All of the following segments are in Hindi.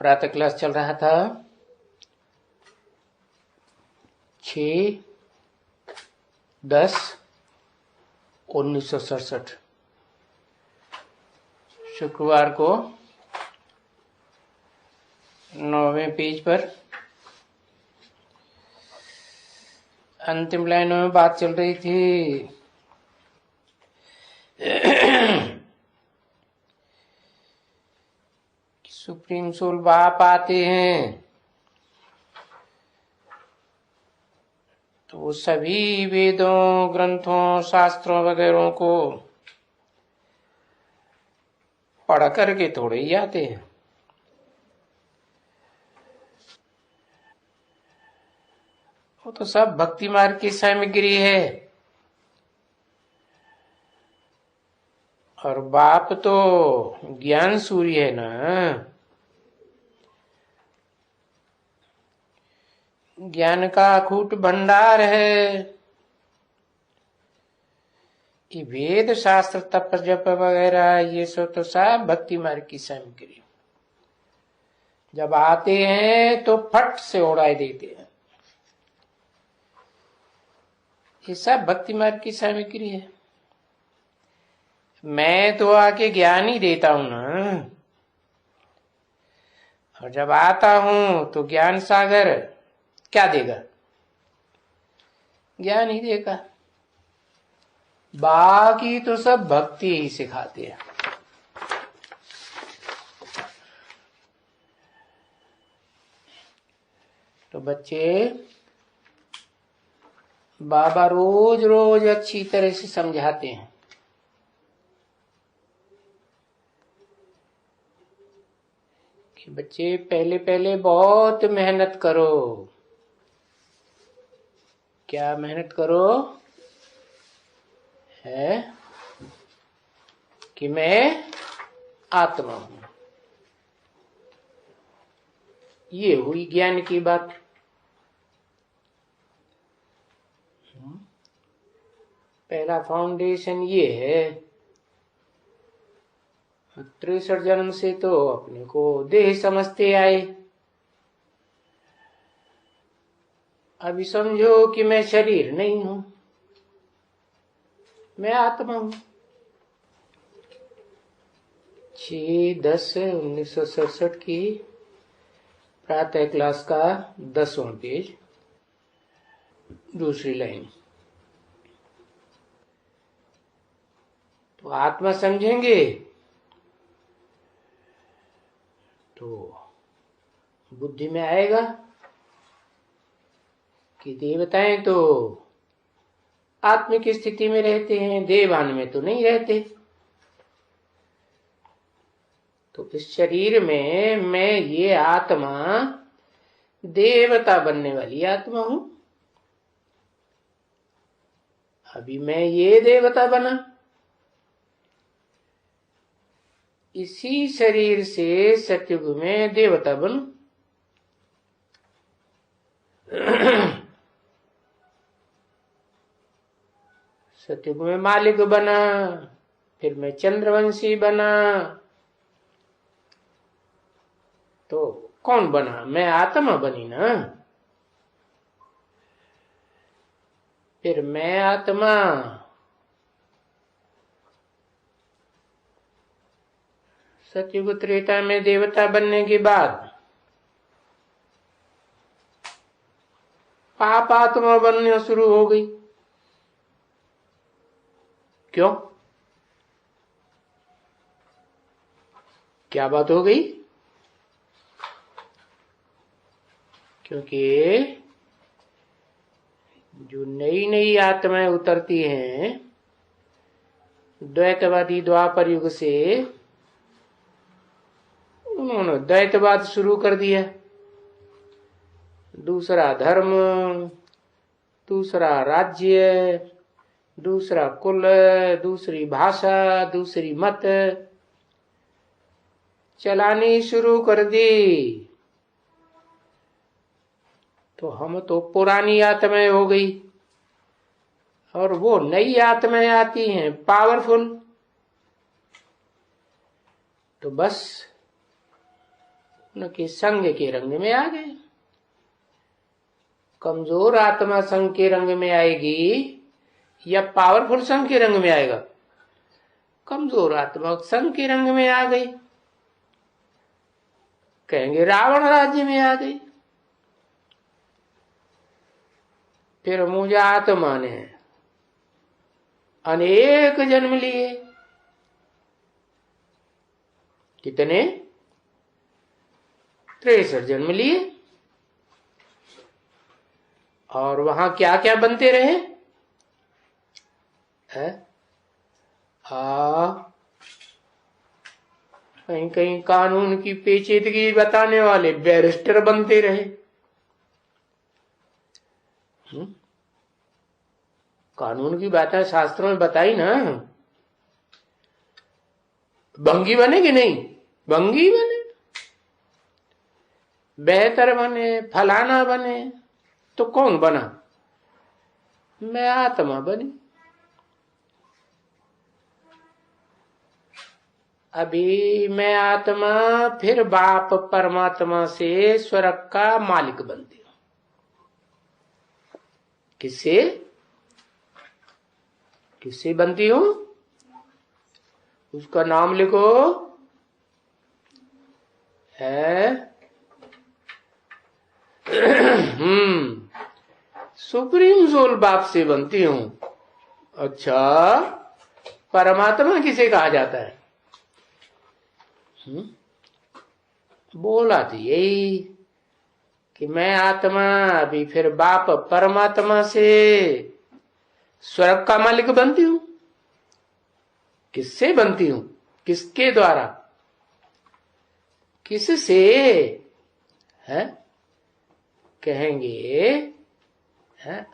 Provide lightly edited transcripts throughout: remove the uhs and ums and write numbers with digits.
प्रातः क्लास चल रहा था 6/10/1967 शुक्रवार को 9वें पेज पर अंतिम लाइनों में बात चल रही थी सुप्रीम सोल बाप आते हैं तो वो सभी वेदों, ग्रंथों, शास्त्रों वगैरह को पढ़ करके थोड़े ही आते हैं। वो तो सब भक्ति मार्ग की सामग्री है। और बाप तो ज्ञान सूर्य है ना, ज्ञान का अखूट भंडार है। ये वेद शास्त्र तप जप वगैरह ये सब तो सब भक्ति मार्ग की सामग्री। जब आते हैं तो फट से उड़ाई देते हैं। ये सब भक्ति मार्ग की सामग्री है। मैं तो आके ज्ञान ही देता हूं ना, और जब आता हूं तो ज्ञान सागर क्या देगा? ज्ञान ही देगा। बाकी तो सब भक्ति ही सिखाते हैं। तो बच्चे, बाबा रोज रोज अच्छी तरह से समझाते हैं कि बच्चे पहले पहले बहुत मेहनत करो। क्या मेहनत करो? है कि मैं आत्मा हूं। ये हुई ज्ञान की बात। पहला फाउंडेशन ये है। 63 जन्म से तो अपने को देह समझते आए। अभी समझो कि मैं शरीर नहीं हूं, मैं आत्मा हूं। 6/10/1967 की प्रातः क्लास का 10वां पेज, दूसरी लाइन। तो आत्मा समझेंगे तो बुद्धि में आएगा कि देवताएं तो आत्मिक स्थिति में रहते हैं, देवान में तो नहीं रहते। तो इस शरीर में मैं ये आत्मा देवता बनने वाली आत्मा हूं। अभी मैं ये देवता बना, इसी शरीर से सतयुग में देवता बनूं। सतयुग में मालिक बना, फिर मैं चंद्रवंशी बना। तो कौन बना? मैं आत्मा बनी ना। फिर मैं आत्मा सतयुग त्रेता में देवता बनने के बाद पाप आत्मा बनना शुरू हो गई। क्यों? क्या बात हो गई? क्योंकि जो नई नई आत्माएं उतरती हैं द्वैतवादी द्वापर युग से, उन्होंने द्वैतवाद शुरू कर दिया। दूसरा धर्म, दूसरा राज्य, दूसरा कुल, दूसरी भाषा, दूसरी मत चलानी शुरू कर दी। तो हम तो पुरानी आत्माएं हो गई और वो नई आत्माएं आती हैं पावरफुल। तो बस उनके संग के रंग में आ गए। कमजोर आत्मा संग के रंग में आएगी या पावरफुल संग के रंग में आएगा? कमजोर आत्मा संग के रंग में आ गई, कहेंगे रावण राज्य में आ गई। फिर मुझे आत्मा ने अनेक जन्म लिए। कितने? 63 जन्म लिए। और वहां क्या क्या बनते रहे? कहीं कहीं कानून की पेचीदगी बताने वाले बैरिस्टर बनते रहे। कानून की बातें शास्त्रों में बताई ना। भंगी बने कि नहीं? भंगी बने, बेहतर बने, फलाना बने। तो कौन बना? मैं आत्मा बनी। अभी मैं आत्मा फिर बाप परमात्मा से स्वर्ग का मालिक बनती हूं। किससे? किससे बनती हूं? उसका नाम लिखो, है सुप्रीम सोल बाप से बनती हूं। अच्छा, परमात्मा किसे कहा जाता है? बोला तो यही कि मैं आत्मा अभी फिर बाप परमात्मा से स्वर्ग का मालिक बनती हूं। किससे बनती हूं? किसके द्वारा? किससे? है कहेंगे है?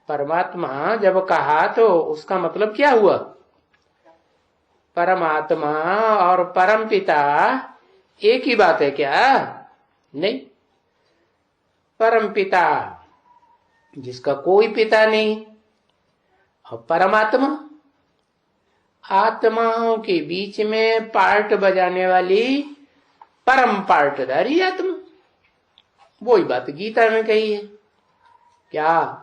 परमात्मा जब कहा तो उसका मतलब क्या हुआ? परमात्मा और परम पिता एक ही बात है क्या? नहीं। परम पिता जिसका कोई पिता नहीं, और परमात्मा आत्माओं के बीच में पार्ट बजाने वाली परम पार्टदारी आत्मा। वही बात गीता में कही है क्या?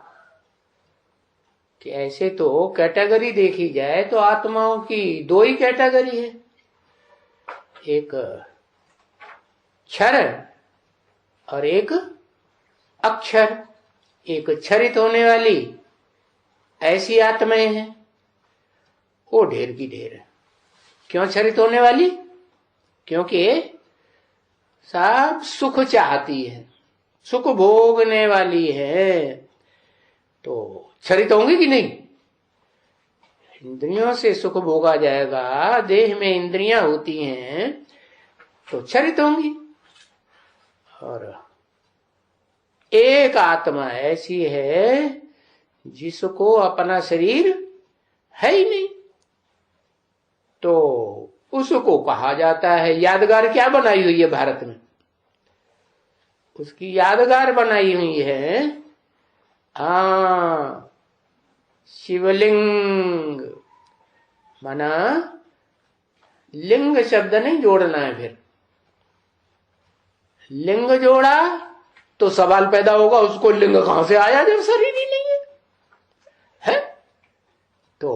कि ऐसे तो कैटेगरी देखी जाए तो आत्माओं की दो ही कैटेगरी है, एक क्षर और एक अक्षर। एक क्षरित होने वाली ऐसी आत्माएं हैं, वो ढेर की ढेर है। क्यों क्षरित होने वाली? क्योंकि सब सुख चाहती है, सुख भोगने वाली है, तो क्षरित होंगी कि नहीं? इंद्रियों से सुख भोगा जाएगा, देह में इंद्रियां होती हैं तो क्षरित होंगी। और एक आत्मा ऐसी है जिसको अपना शरीर है ही नहीं, तो उसको कहा जाता है यादगार। क्या बनाई हुई है भारत में? उसकी यादगार बनाई हुई है शिवलिंग। माना लिंग शब्द नहीं जोड़ना है। फिर लिंग जोड़ा तो सवाल पैदा होगा, उसको लिंग कहां से आया जब शरीर ही नहीं है? तो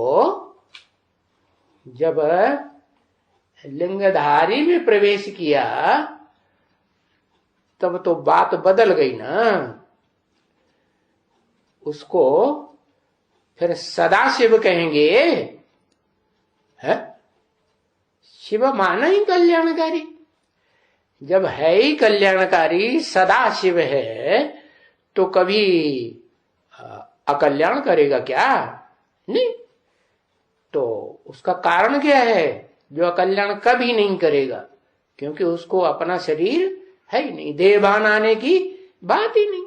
जब लिंगधारी में प्रवेश किया तब तो बात बदल गई ना। उसको फिर सदाशिव कहेंगे। है शिव माना ही कल्याणकारी। जब है ही कल्याणकारी, सदाशिव है, तो कभी अकल्याण करेगा क्या? नहीं। तो उसका कारण क्या है जो अकल्याण कभी नहीं करेगा? क्योंकि उसको अपना शरीर है ही नहीं, देहभान आने की बात ही नहीं।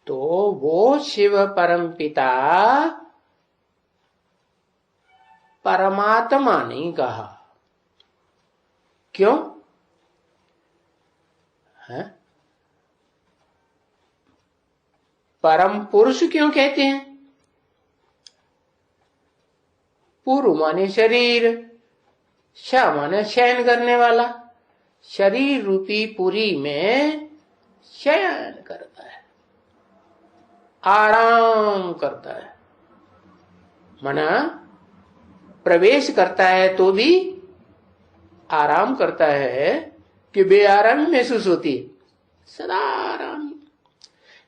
तो वो शिव परम पिता परमात्मा नहीं कहा। क्यों है? परम पुरुष क्यों कहते हैं? पुरु माने शरीर, श माने शयन करने वाला, शरीर रूपी पुरी में शयन करता है, आराम करता है। मना प्रवेश करता है तो भी आराम करता है कि बेआरामी महसूस होती है, सदा आराम।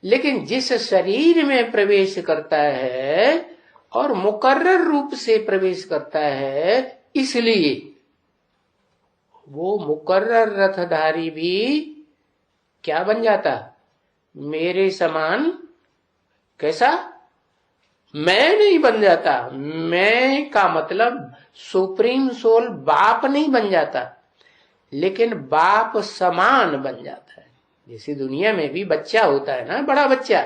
लेकिन जिस शरीर में प्रवेश करता है और मुकर्रर रूप से प्रवेश करता है, इसलिए वो मुकर्रर रथधारी भी क्या बन जाता, मेरे समान। कैसा? मैं नहीं बन जाता। मैं का मतलब सुप्रीम सोल बाप नहीं बन जाता, लेकिन बाप समान बन जाता है। जैसे दुनिया में भी बच्चा होता है ना, बड़ा बच्चा,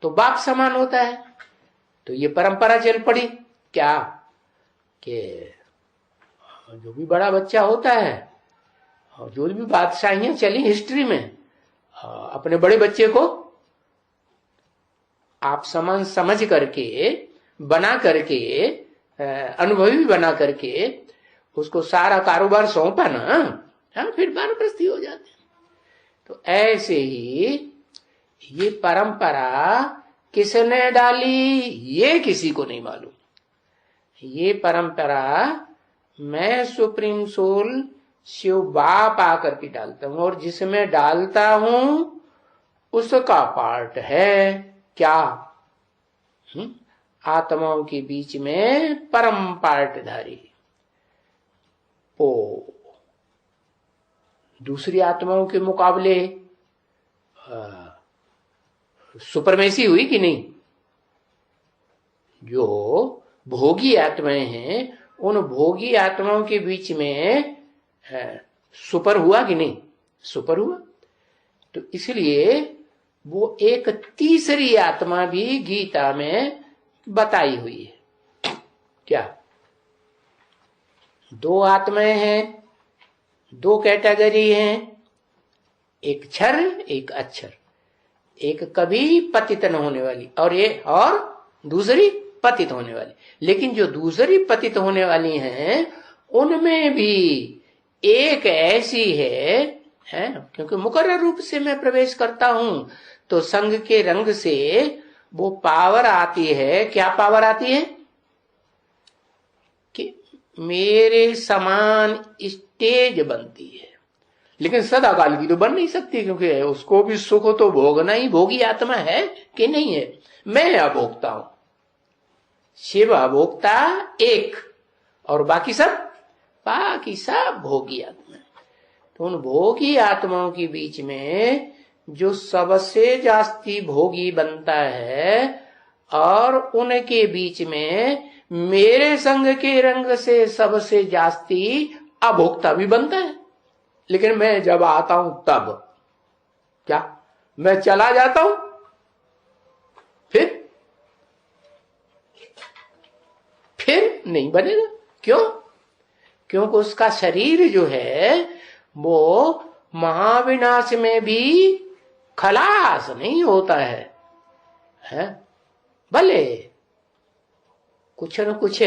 तो बाप समान होता है। तो ये परंपरा चल पड़ी क्या कि जो भी बड़ा बच्चा होता है और जो भी बादशाहियां चली हिस्ट्री में, अपने बड़े बच्चे को आप समान समझ करके, बना करके, अनुभवी बना करके उसको सारा कारोबार सौंपा ना, हाँ, फिर वानप्रस्थी हो जाते हैं। तो ऐसे ही ये परंपरा किसने डाली, ये किसी को नहीं मालूम। ये परंपरा मैं सुप्रीम सोल शिव बाप आकर के डालता हूं, और जिसमें डालता हूं उसका पार्ट है क्या? आत्माओं के बीच में परम पार्टधारी। ओ दूसरी आत्माओं के मुकाबले सुपरमेसी हुई कि नहीं? जो भोगी आत्माएं हैं, उन भोगी आत्माओं के बीच में सुपर हुआ कि नहीं? सुपर हुआ। तो इसलिए वो एक तीसरी आत्मा भी गीता में बताई हुई है। क्या? दो आत्माएं हैं, दो कैटेगरी हैं, एक क्षर एक अक्षर। एक कभी पतित न होने वाली और दूसरी पतित होने वाली। लेकिन जो दूसरी पतित होने वाली हैं उनमें भी एक ऐसी है क्योंकि मुकर्रर रूप से मैं प्रवेश करता हूं, तो संग के रंग से वो पावर आती है। क्या पावर आती है? कि मेरे समान स्टेज बनती है। लेकिन सदाकाल की तो बन नहीं सकती, क्योंकि उसको भी सुख तो भोगना ही। भोगी आत्मा है कि नहीं है? मैं अभोक्ता हूं, शिव अभोक्ता एक, और बाकी सब भोगी आत्मा। तो उन भोगी आत्माओं के बीच में जो सबसे जास्ती भोगी बनता है, और उनके बीच में मेरे संग के रंग से सबसे जास्ती अभोक्ता भी बनता है। लेकिन मैं जब आता हूं तब क्या? मैं चला जाता हूं, फिर नहीं बनेगा। क्यों? क्योंकि उसका शरीर जो है वो महाविनाश में भी खलास नहीं होता है? भले कुछ न कुछ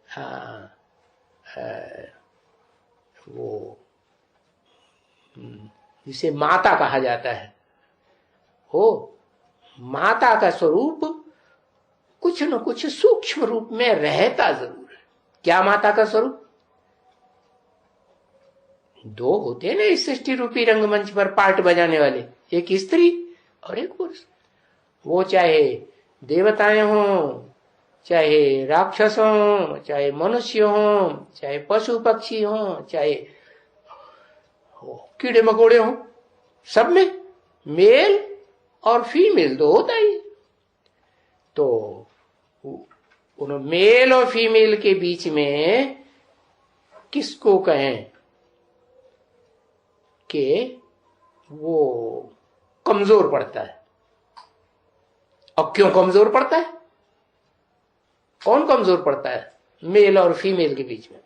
हाँ, वो जिसे माता कहा जाता है, हो माता का स्वरूप कुछ न कुछ सूक्ष्म रूप में रहता जरूर है। क्या माता का स्वरूप? दो होते हैं ना इस सृष्टि रूपी रंगमंच पर पार्ट बजाने वाले, एक स्त्री और एक पुरुष। वो चाहे देवताएं हों, चाहे राक्षस हों, चाहे मनुष्य हों, चाहे पशु पक्षी हों, चाहे कीड़े मकोड़े हों, सब में मेल और फीमेल तो होता ही। तो उन मेल और फीमेल के बीच में किसको कहें कि वो कमजोर पड़ता है? और क्यों कमजोर पड़ता है? कौन कमजोर पड़ता है मेल और फीमेल के बीच में?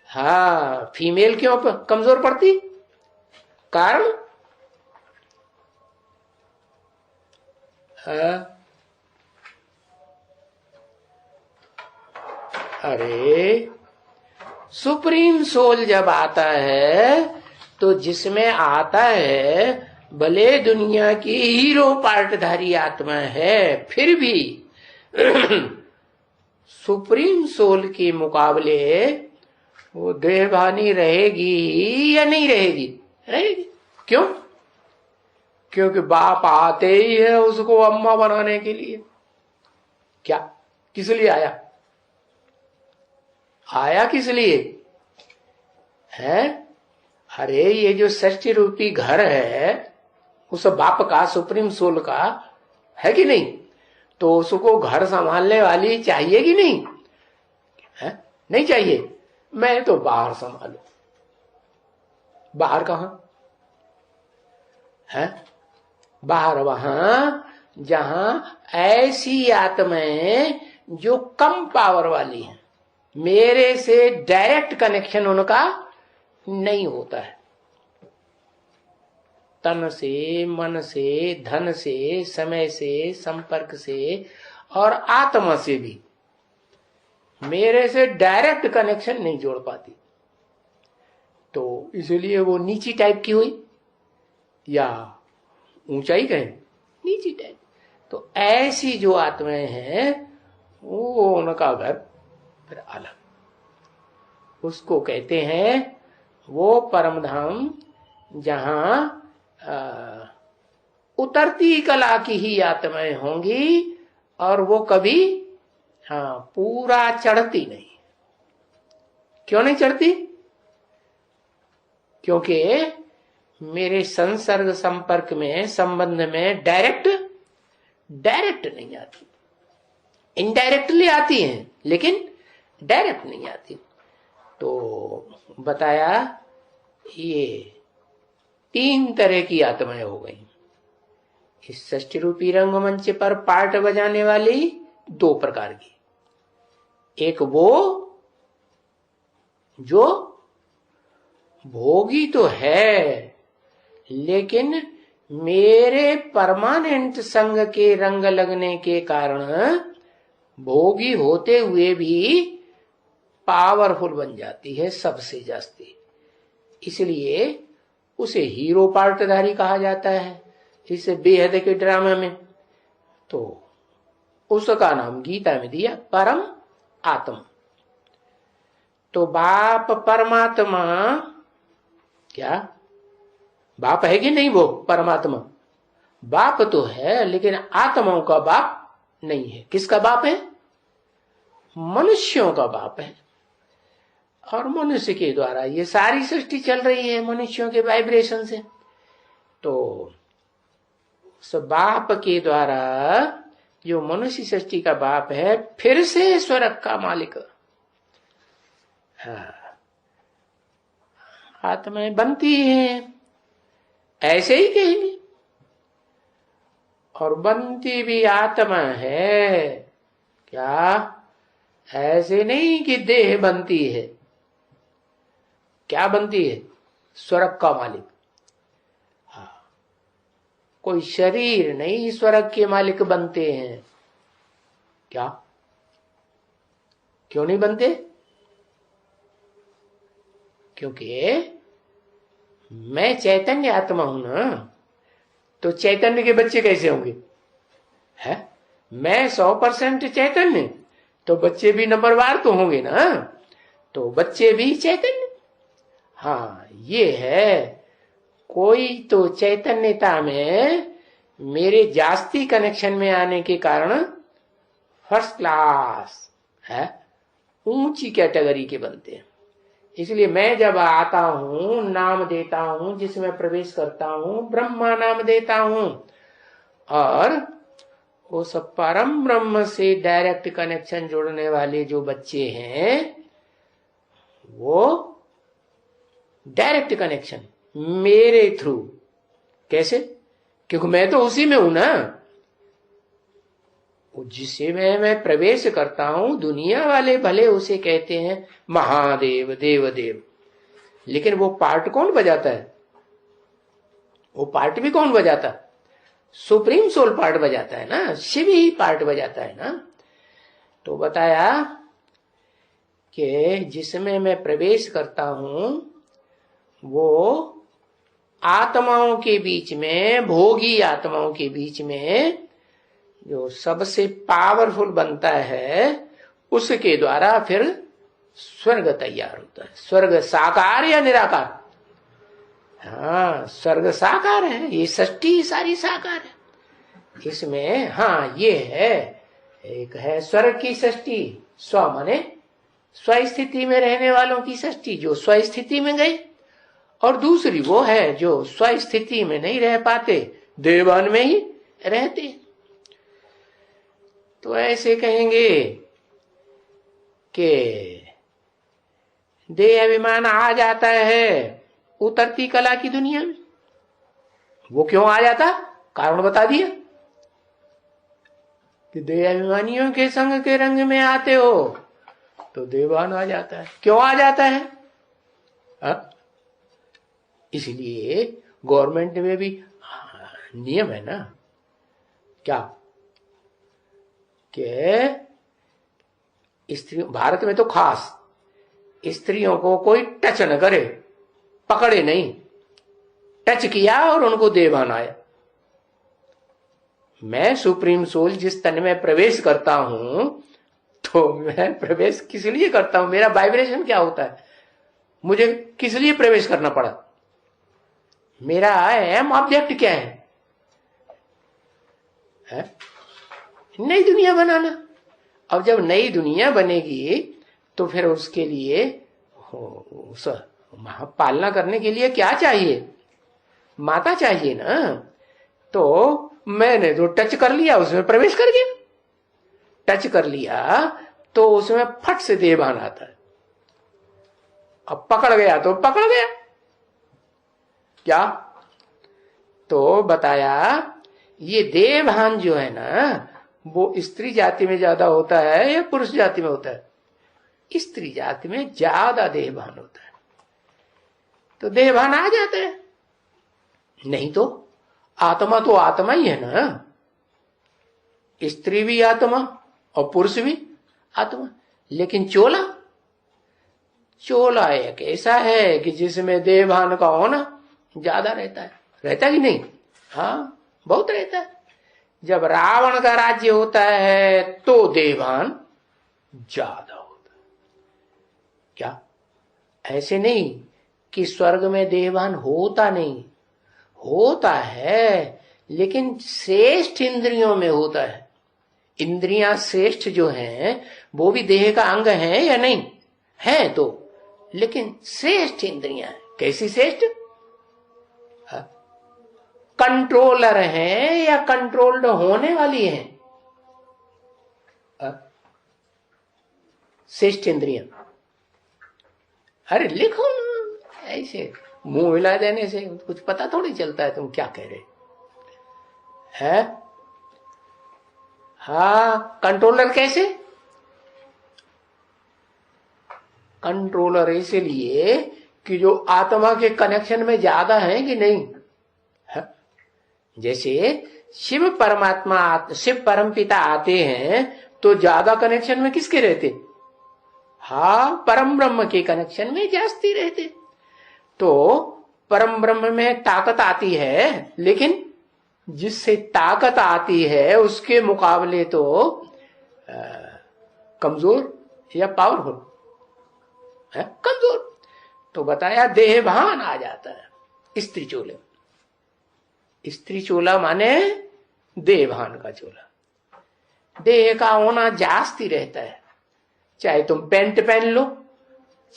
हाँ, फीमेल क्यों कमजोर पड़ती? कारण अरे सुप्रीम सोल जब आता है तो जिसमें आता है भले दुनिया की हीरो पार्टधारी आत्मा है, फिर भी सुप्रीम सोल के मुकाबले वो देहभानी रहेगी या नहीं रहेगी? रहेगी। क्यों? क्योंकि बाप आते ही है उसको अम्मा बनाने के लिए। क्या किस लिए आया? आया किस लिए है? अरे ये जो सृष्टि रूपी घर है उस बाप का, सुप्रीम सोल का है कि नहीं? तो उसको घर संभालने वाली चाहिए कि नहीं है? नहीं चाहिए। मैं तो बाहर संभालू। बाहर कहां है? बाहर वहां जहां ऐसी आत्माएं जो कम पावर वाली हैं, मेरे से डायरेक्ट कनेक्शन उनका नहीं होता है। तन से, मन से, धन से, समय से, संपर्क से और आत्मा से भी मेरे से डायरेक्ट कनेक्शन नहीं जोड़ पाती। तो इसलिए वो नीची टाइप की हुई या ऊंचाई कहें, नीची टाइप। तो ऐसी जो आत्माएं हैं वो उनका घर फिर अलग। उसको कहते हैं वो परम धाम जहां उतरती कला की ही आत्माएं होंगी और वो कभी पूरा चढ़ती नहीं। क्यों नहीं चढ़ती? क्योंकि मेरे संसर्ग संपर्क में, संबंध में डायरेक्ट नहीं आती। इनडायरेक्टली आती हैं लेकिन डायरेक्ट नहीं आती। तो बताया ये 3 तरह की आत्माएं हो गई। इस सृष्टि रूपी रंगमंच पर पार्ट बजाने वाली 2 प्रकार की। एक वो जो भोगी तो है लेकिन मेरे परमानेंट संग के रंग लगने के कारण भोगी होते हुए भी पावरफुल बन जाती है सबसे जास्ती। इसलिए उसे हीरो पार्टधारी कहा जाता है इस बेहद के ड्रामा में। तो उसका नाम गीता में दिया परम आत्मा। तो बाप परमात्मा क्या बाप है कि नहीं? वो परमात्मा बाप तो है लेकिन आत्माओं का बाप नहीं है। किसका बाप है? मनुष्यों का बाप है। और मनुष्य के द्वारा ये सारी सृष्टि चल रही है मनुष्यों के वाइब्रेशन से। तो उस बाप के द्वारा जो मनुष्य सृष्टि का बाप है फिर से स्वर्ग का मालिक आत्माएं बनती हैं ऐसे ही कहेंगे। और बनती भी आत्मा है क्या? ऐसे नहीं कि देह बनती है। क्या बनती है? स्वर्ग का मालिक। कोई शरीर नहीं स्वर्ग के मालिक बनते हैं। क्या? क्यों नहीं बनते? क्योंकि मैं चैतन्य आत्मा हूं ना। तो चैतन्य के बच्चे कैसे होंगे? है मैं 100% चैतन्य, तो बच्चे भी नंबरवार तो होंगे ना। तो बच्चे भी चैतन्य। ये है। कोई तो चैतन्यता में मेरे जास्ती कनेक्शन में आने के कारण फर्स्ट क्लास है, ऊंची कैटेगरी के बनते हैं। इसलिए मैं जब आता हूं नाम देता हूं, जिसमें प्रवेश करता हूं ब्रह्मा नाम देता हूं। और उस परम ब्रह्म से डायरेक्ट कनेक्शन जोड़ने वाले जो बच्चे हैं वो डायरेक्ट कनेक्शन मेरे थ्रू। कैसे? क्योंकि मैं तो उसी में हूं ना। जिसे मैं प्रवेश करता हूं, दुनिया वाले भले उसे कहते हैं महादेव, देवदेव, लेकिन वो पार्ट कौन बजाता है? वो पार्ट भी कौन बजाता है? सुप्रीम सोल पार्ट बजाता है ना, शिव ही पार्ट बजाता है ना। तो बताया कि जिसमें मैं प्रवेश करता हूं वो आत्माओं के बीच में, भोगी आत्माओं के बीच में जो सबसे पावरफुल बनता है, उसके द्वारा फिर स्वर्ग तैयार होता है। स्वर्ग साकार या निराकार? हाँ, स्वर्ग साकार है, ये सृष्टि सारी साकार है। इसमें हाँ ये है, एक है स्वर्ग की सृष्टि, स्व माने स्वस्थिति में रहने वालों की सृष्टि जो स्वस्थिति में गई, और दूसरी वो है जो स्वस्थिति में नहीं रह पाते, देवान में ही रहते। तो ऐसे कहेंगे कि देह अभिमान आ जाता है उतरती कला की दुनिया में। वो क्यों आ जाता, कारण बता दिया कि देह अभिमानियों के संग के रंग में आते हो तो देवान आ जाता है। क्यों आ जाता है? इसलिए गवर्नमेंट में भी नियम है ना, क्या कि स्त्री, भारत में तो खास, स्त्रियों को कोई टच न करे, पकड़े नहीं। टच किया और उनको देवान आया। मैं सुप्रीम सोल जिस तन में प्रवेश करता हूं, तो मैं प्रवेश किस लिए करता हूं? मेरा वाइब्रेशन क्या होता है? मुझे किस लिए प्रवेश करना पड़ा? मेरा एम ऑब्जेक्ट क्या है? नई दुनिया बनाना। अब जब नई दुनिया बनेगी तो फिर उसके लिए पालना करने के लिए क्या चाहिए? माता चाहिए ना। तो मैंने जो टच कर लिया उसमें प्रवेश कर गया। टच कर लिया तो उसमें फट से देवान आता है। अब पकड़ गया तो पकड़ गया। क्या? तो बताया ये देवभान जो है ना, वो स्त्री जाति में ज्यादा होता है या पुरुष जाति में होता है? स्त्री जाति में ज्यादा देवभान होता है। तो देवभान आ जाता है। नहीं तो आत्मा ही है ना। स्त्री भी आत्मा और पुरुष भी आत्मा। लेकिन चोला एक ऐसा है कि जिसमें देवभान का होना ज्यादा रहता है। रहता कि नहीं? हाँ, बहुत रहता है। जब रावण का राज्य होता है तो देवभान ज्यादा होता है। क्या? ऐसे नहीं कि स्वर्ग में देवभान होता नहीं, होता है, लेकिन श्रेष्ठ इंद्रियों में होता है। इंद्रियां श्रेष्ठ जो हैं वो भी देह का अंग हैं या नहीं? है तो, लेकिन श्रेष्ठ इंद्रियां। कैसी श्रेष्ठ? कंट्रोलर हैं या कंट्रोल्ड होने वाली हैं? श्रेष्ठ इंद्रियां। अरे लिखो ना, ऐसे मुंह हिला देने से कुछ पता थोड़ी चलता है तुम क्या कह रहे हैं। हाँ, कंट्रोलर कैसे? कंट्रोलर इसलिए कि जो आत्मा के कनेक्शन में ज्यादा है कि नहीं है? जैसे शिव परमात्मा, शिव परमपिता आते हैं तो ज्यादा कनेक्शन में किसके रहते? हाँ, परम ब्रह्म के कनेक्शन में जास्ती रहते। तो परम ब्रह्म में ताकत आती है, लेकिन जिससे ताकत आती है उसके मुकाबले तो कमजोर या पावरफुल है? कमजोर। तो बताया देहभान आ जाता है स्त्री चोले। स्त्री चोला माने देहभान का चोला। देह का होना जास्ती रहता है। चाहे तुम पैंट पहन लो,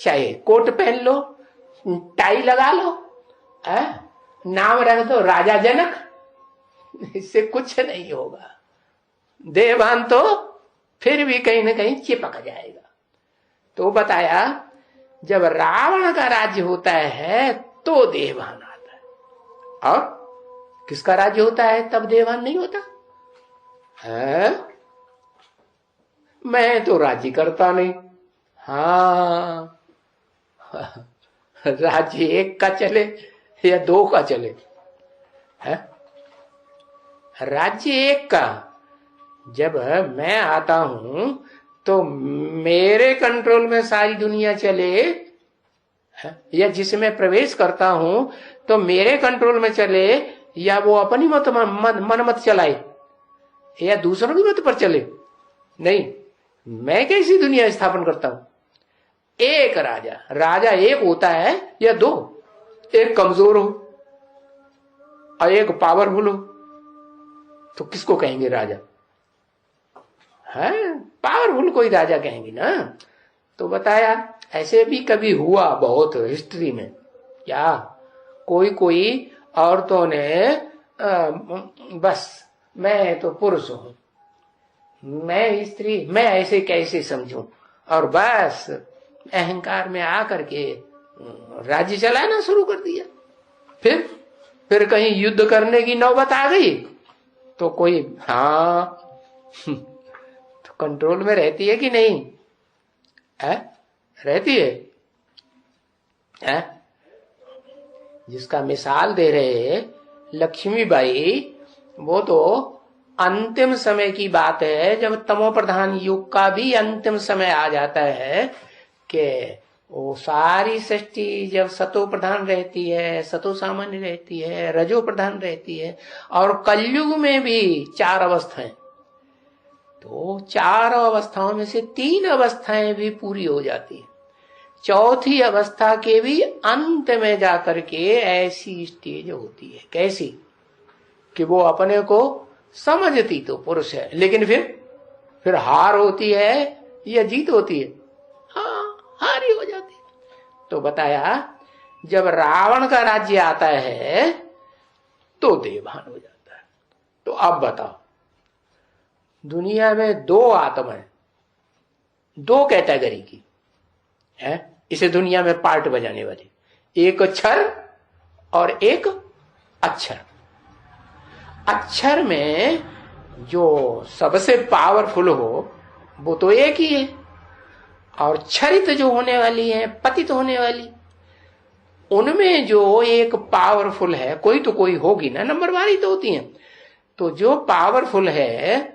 चाहे कोट पहन लो, टाई लगा लो, नाम रख दो राजा जनक, इससे कुछ नहीं होगा। देहभान तो फिर भी कहीं ना कहीं चिपक जाएगा। तो बताया जब रावण का राज्य होता है तो देहभान आता है, और किसका राज्य होता है तब देहभान नहीं होता है? मैं तो राज्य करता नहीं। हाँ, राज्य एक का चले या दो का चले है? राज्य एक का। जब मैं आता हूं तो मेरे कंट्रोल में सारी दुनिया चले, या जिसमें प्रवेश करता हूं तो मेरे कंट्रोल में चले, या वो अपनी मन मत चलाए, या दूसरों की मत पर चले? नहीं, मैं कैसी दुनिया स्थापन करता हूं? एक राजा, राजा एक होता है या दो? एक कमजोर हो और एक पावरफुल हो, तो किसको कहेंगे राजा? है पावरफुल कोई राजा कहेंगे ना। तो बताया ऐसे भी कभी हुआ बहुत हिस्ट्री में। क्या कोई कोई औरतों ने बस मैं तो पुरुष हूं, मैं स्त्री, मैं ऐसे कैसे समझूं, और बस अहंकार में आकर के राज्य चलाना शुरू कर दिया। फिर कहीं युद्ध करने की नौबत आ गई तो कोई तो कंट्रोल में रहती है कि नहीं है? रहती है? जिसका मिसाल दे रहे लक्ष्मीबाई, वो तो अंतिम समय की बात है, जब तमो प्रधान युग का भी अंतिम समय आ जाता है कि वो सारी सृष्टि जब सतो प्रधान रहती है, सतो सामान्य रहती है, रजो प्रधान रहती है, और कलयुग में भी 4 अवस्थाएं, तो 4 अवस्थाओं में से 3 अवस्थाएं भी पूरी हो जाती है। चौथी अवस्था के भी अंत में जाकर के ऐसी स्टेज होती है, कैसी कि वो अपने को समझती तो पुरुष है, लेकिन फिर हार होती है या जीत होती है? हार ही हो जाती है। तो बताया जब रावण का राज्य आता है तो देवभान हो जाता है। तो अब बताओ, दुनिया में 2 आत्माएं, 2 कैटेगरी की है इसे दुनिया में पार्ट बजाने वाली, एक क्षर और एक अक्षर। अक्षर में जो सबसे पावरफुल हो वो तो एक ही है, और क्षरित जो होने वाली है, पतित होने वाली, उनमें जो एक पावरफुल है, कोई तो कोई होगी ना, नंबरवारी तो होती है। तो जो पावरफुल है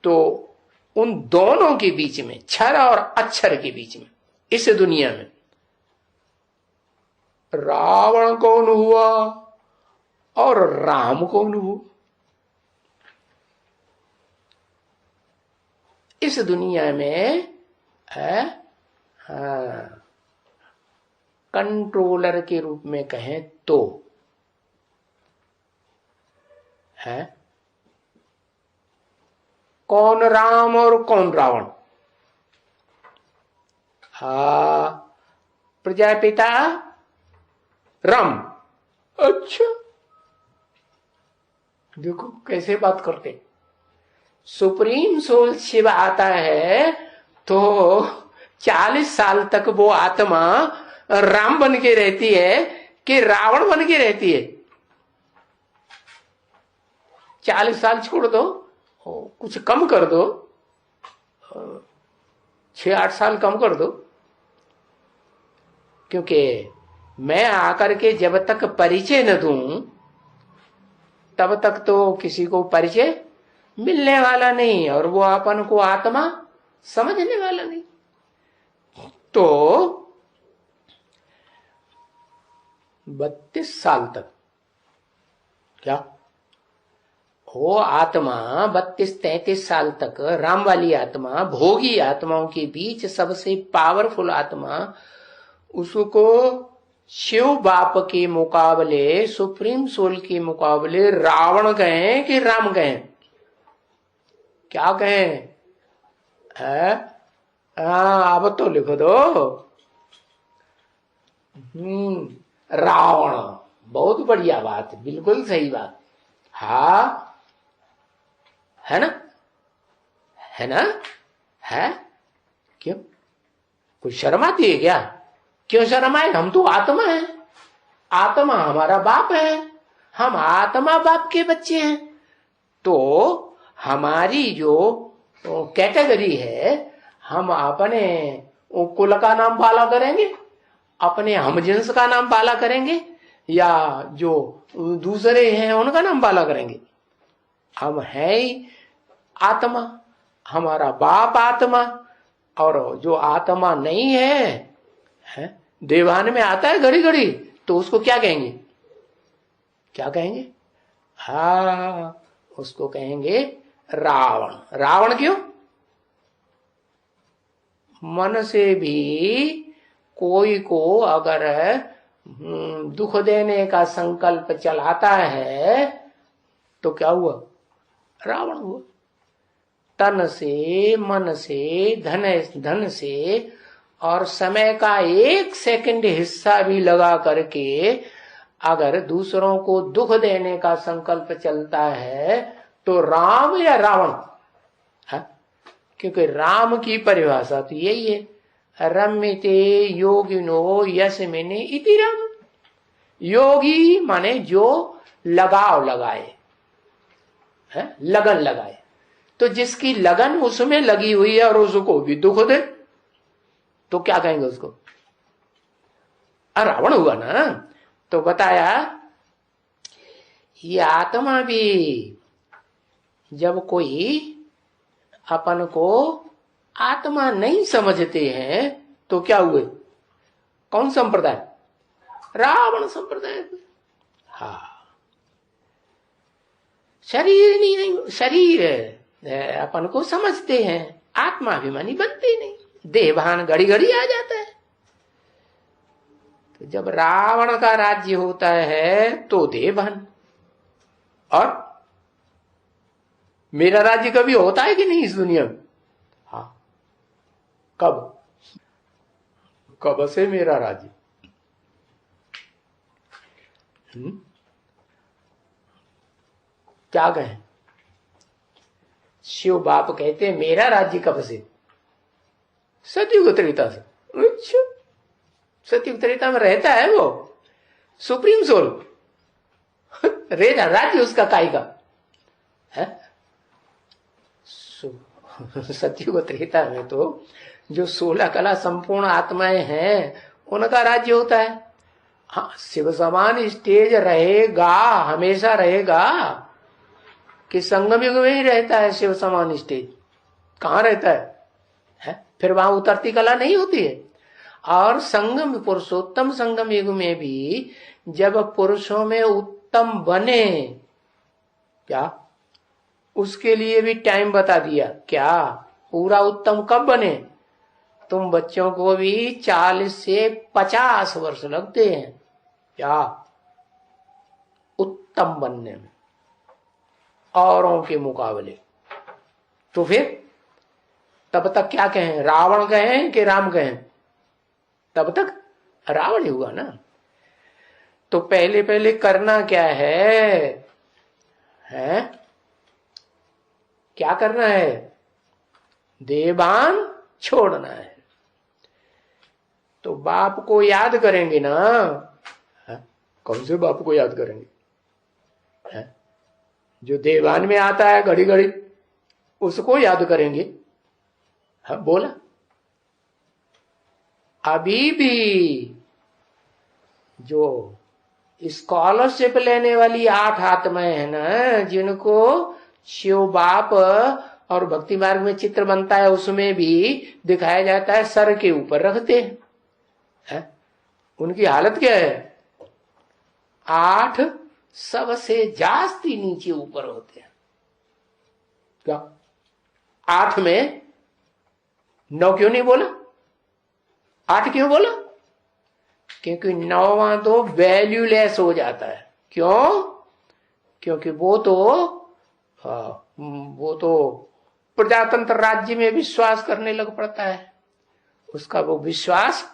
तो उन दोनों के बीच में, क्षर और अक्षर के बीच में, इस दुनिया में रावण कौन हुआ और राम कौन हुआ? इस दुनिया में है कंट्रोलर के रूप में कहें तो है कौन राम और कौन रावण? प्रजापिता राम। अच्छा, देखो कैसे बात करते। सुप्रीम सोल शिव आता है तो 40 साल तक वो आत्मा राम बन के रहती है कि रावण बन के रहती है? 40 साल छोड़ दो, कुछ कम कर दो, 6-8 साल कम कर दो, क्योंकि मैं आकर के जब तक परिचय न दूं तब तक तो किसी को परिचय मिलने वाला नहीं, और वो अपन को आत्मा समझने वाला नहीं। तो 32 साल तक क्या वो आत्मा 32-33 साल तक राम वाली आत्मा, भोगी आत्माओं के बीच सबसे पावरफुल आत्मा, उसको शिव बाप के मुकाबले, सुप्रीम सोल के मुकाबले रावण कहें कि राम कहें? क्या कहें? अब तो लिख दो। रावण, बहुत बढ़िया बात, बिल्कुल सही बात। हाँ, है ना? है ना? है? क्यों कोई शर्म आती है क्या? क्यों शर्म आए? हम तो आत्मा है, आत्मा हमारा बाप है, हम आत्मा बाप के बच्चे हैं। तो हमारी जो कैटेगरी है, हम अपने कुल का नाम पाला करेंगे, अपने हमजिन्स का नाम पाला करेंगे, या जो दूसरे हैं उनका नाम पाला करेंगे? हम है ही आत्मा, हमारा बाप आत्मा, और जो आत्मा नहीं है, देवान में आता है घड़ी घड़ी, तो उसको क्या कहेंगे? क्या कहेंगे? हाँ, उसको कहेंगे रावण। रावण क्यों? मन से भी कोई को अगर दुख देने का संकल्प चलाता है तो क्या हुआ? रावण हुआ। तन से, मन से, धन से और समय का 1 सेकंड हिस्सा भी लगा करके अगर दूसरों को दुख देने का संकल्प चलता है तो राम या रावण? क्योंकि राम की परिभाषा तो यही है, रम्यते योगिनो यस्मिने इति राम। योगी माने जो लगाव लगाए, लगन लगाए। तो जिसकी लगन उसमें लगी हुई है और उसको भी दुख दे तो क्या कहेंगे उसको? रावण हुआ ना। तो बताया ये आत्मा भी जब कोई अपन को आत्मा नहीं समझते हैं तो क्या हुए? कौन संप्रदाय? रावण संप्रदाय। हाँ, शरीर नहीं, शरीर अपन को समझते हैं, आत्माभिमानी बनते नहीं, देवान घड़ी घड़ी आ जाता है। तो जब रावण का राज्य होता है तो देवान, और मेरा राज्य कभी होता है कि नहीं इस दुनिया में? हाँ, कब से मेरा राज्य? क्या कहें? शिव बाप कहते मेरा राज्य कब से? सतयुग त्रेता से। अच्छा, सतयुग त्रेता में रहता है वो सुप्रीम सोल, राज्य उसका काय का है? सतयुग त्रेता में तो जो 16 कला संपूर्ण आत्माएं हैं उनका राज्य होता है। हाँ, शिव समान स्टेज रहेगा, हमेशा रहेगा कि संगम युग में ही रहता है शिव समान स्टेज? कहां रहता है? फिर वहां उतरती कला नहीं होती है। और संगम, पुरुषोत्तम संगम युग में भी जब पुरुषों में उत्तम बने, क्या उसके लिए भी टाइम बता दिया? क्या पूरा उत्तम कब बने? तुम बच्चों को भी 40 से 50 वर्ष लगते हैं क्या उत्तम बनने में औरों के मुकाबले। तो फिर तब तक क्या कहें? रावण कहें कि राम कहें? तब तक रावण ही हुआ ना। तो पहले पहले करना क्या है? क्या करना है? देवान छोड़ना है। तो बाप को याद करेंगे ना। कौन से बाप को याद करेंगे? जो देवान में आता है घड़ी घड़ी, उसको याद करेंगे। हाँ, बोला। अभी भी जो स्कॉलरशिप लेने वाली 8 आत्माएं हैं ना, जिनको शिव बाप और भक्ति मार्ग में चित्र बनता है उसमें भी दिखाया जाता है सर के ऊपर रखते हैं। उनकी हालत क्या है? 8 सबसे जास्ती नीचे ऊपर होते हैं। क्या 8 में 9 क्यों नहीं बोला? 8 क्यों बोला? क्योंकि 9वां तो वैल्यूलेस हो जाता है। क्यों? क्योंकि वो तो प्रजातंत्र राज्य में विश्वास करने लग पड़ता है। उसका वो विश्वास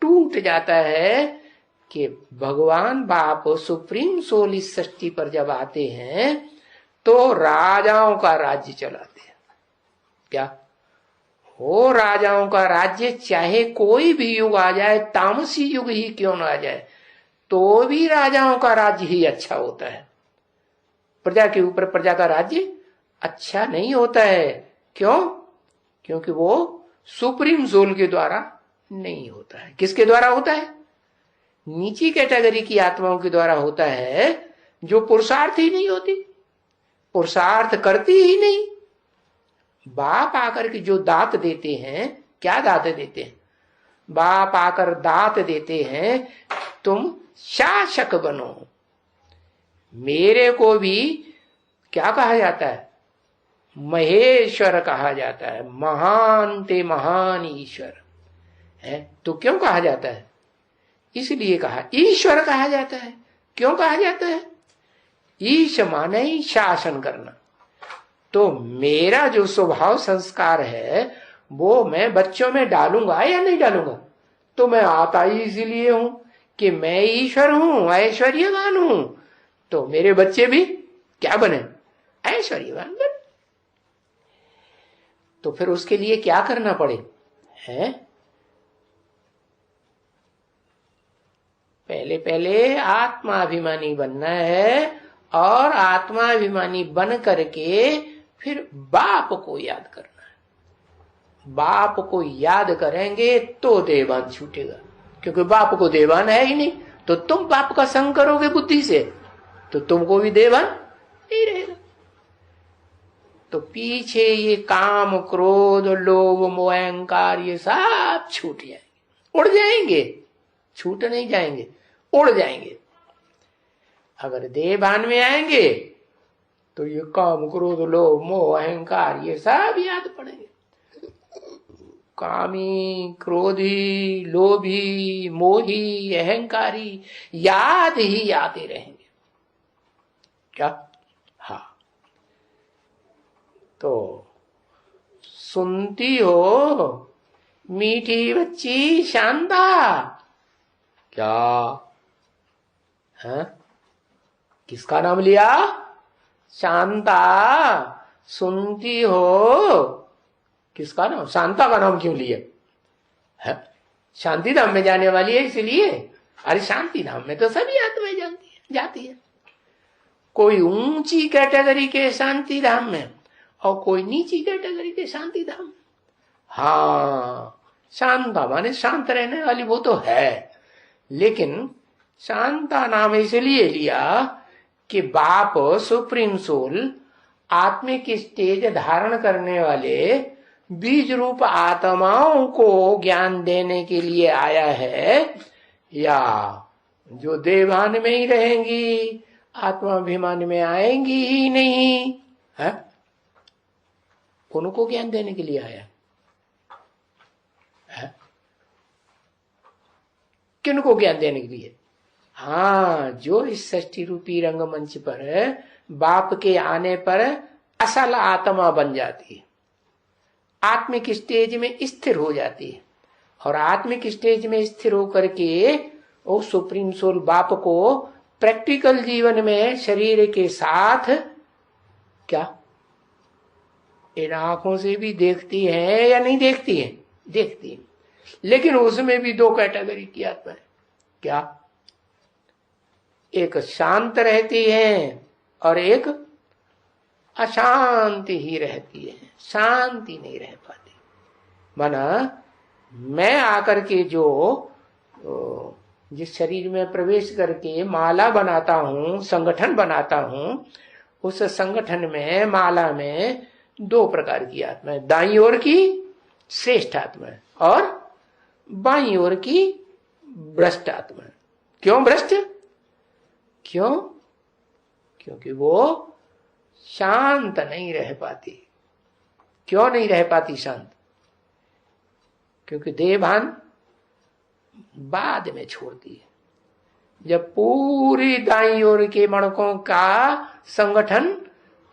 टूट जाता है कि भगवान बाप सुप्रीम सोल इस सृष्टि पर जब आते हैं तो राजाओं का राज्य चलाते हैं। क्या हो? राजाओं का राज्य, चाहे कोई भी युग आ जाए, तामसी युग ही क्यों ना आ जाए, तो भी राजाओं का राज्य ही अच्छा होता है। प्रजा के ऊपर प्रजा का राज्य अच्छा नहीं होता है। क्यों? क्योंकि वो सुप्रीम सोल के द्वारा नहीं होता है। किसके द्वारा होता है? नीची कैटेगरी की आत्माओं के द्वारा होता है, जो पुरुषार्थ ही नहीं होती, पुरुषार्थ करती ही नहीं, बाप आकर के जो दात देते हैं, क्या दात देते हैं? बाप आकर दात देते हैं, तुम शासक बनो। मेरे को भी क्या कहा जाता है? महेश्वर कहा जाता है, महान ते महान ईश्वर है। तो क्यों कहा जाता है? इसलिए कहा, ईश्वर कहा जाता है। क्यों कहा जाता है? ईश माने ही शासन करना। तो मेरा जो स्वभाव संस्कार है वो मैं बच्चों में डालूंगा या नहीं डालूंगा? तो मैं आता ही इसीलिए हूं कि मैं ईश्वर हूं, ऐश्वर्यवान हूं। तो मेरे बच्चे भी क्या बने? ऐश्वर्यवान बने। तो फिर उसके लिए क्या करना पड़े है? पहले पहले आत्माभिमानी बनना है, और आत्माभिमानी बन करके फिर बाप को याद करना है। बाप को याद करेंगे तो देवान छूटेगा, क्योंकि बाप को देवान है ही नहीं। तो तुम बाप का संग करोगे बुद्धि से तो तुमको भी देवान नहीं रहेगा। तो पीछे ये काम, क्रोध, लोभ, मोह, अहंकार ये सब छूट जाएंगे, उड़ जाएंगे। छूट नहीं जाएंगे, उड़ जाएंगे। अगर देहभान में आएंगे तो ये काम, क्रोध, लोभ, मोह, अहंकार ये सब याद पड़ेंगे। कामी, क्रोधी, लोभी, मोही, अहंकारी याद ही आते रहेंगे। क्या? हाँ। तो सुनती हो मीठी बच्ची शांता? क्या है? किसका नाम लिया? शांता। सुनती हो? किसका नाम? शांता का नाम क्यों लिया है? शांति धाम में जाने वाली है इसलिए। अरे शांति धाम में तो सभी आत्माएं जाती है। कोई ऊंची कैटेगरी के शांति धाम में और कोई नीची कैटेगरी के शांति धाम। हाँ, शांता माने शांत रहने वाली, वो तो है। लेकिन शांता नाम इसलिए लिया कि बाप सुप्रीम सोल आत्मिक स्टेज धारण करने वाले बीज रूप आत्माओं को ज्ञान देने के लिए आया है, या जो देवान में ही रहेंगी, आत्माभिमान में आएंगी ही नहीं है, उनको ज्ञान देने के लिए आया है। किनको ज्ञान देने के लिए? हाँ, जो इस षष्ठी रूपी रंगमंच पर बाप के आने पर असल आत्मा बन जाती है, आत्मिक स्टेज में स्थिर हो जाती है, और आत्मिक स्टेज में स्थिर होकर के वो सुप्रीम सोल बाप को प्रैक्टिकल जीवन में शरीर के साथ क्या इन आंखों से भी देखती है या नहीं देखती है? देखती है। लेकिन उसमें भी दो कैटेगरी की आत्मा है। क्या? एक शांत रहती है और एक अशांति ही रहती है, शांति नहीं रह पाती। माना मैं आकर के जो जिस शरीर में प्रवेश करके माला बनाता हूं, संगठन बनाता हूं, उस संगठन में, माला में दो प्रकार की आत्मा है। दाईं ओर की श्रेष्ठ आत्मा है और बाईं ओर की भ्रष्ट आत्मा है। क्यों भ्रष्ट? क्यों? क्योंकि वो शांत नहीं रह पाती। क्यों नहीं रह पाती शांत? क्योंकि देहभान बाद में छोड़ती है। जब पूरी दाईं ओर के मणकों का संगठन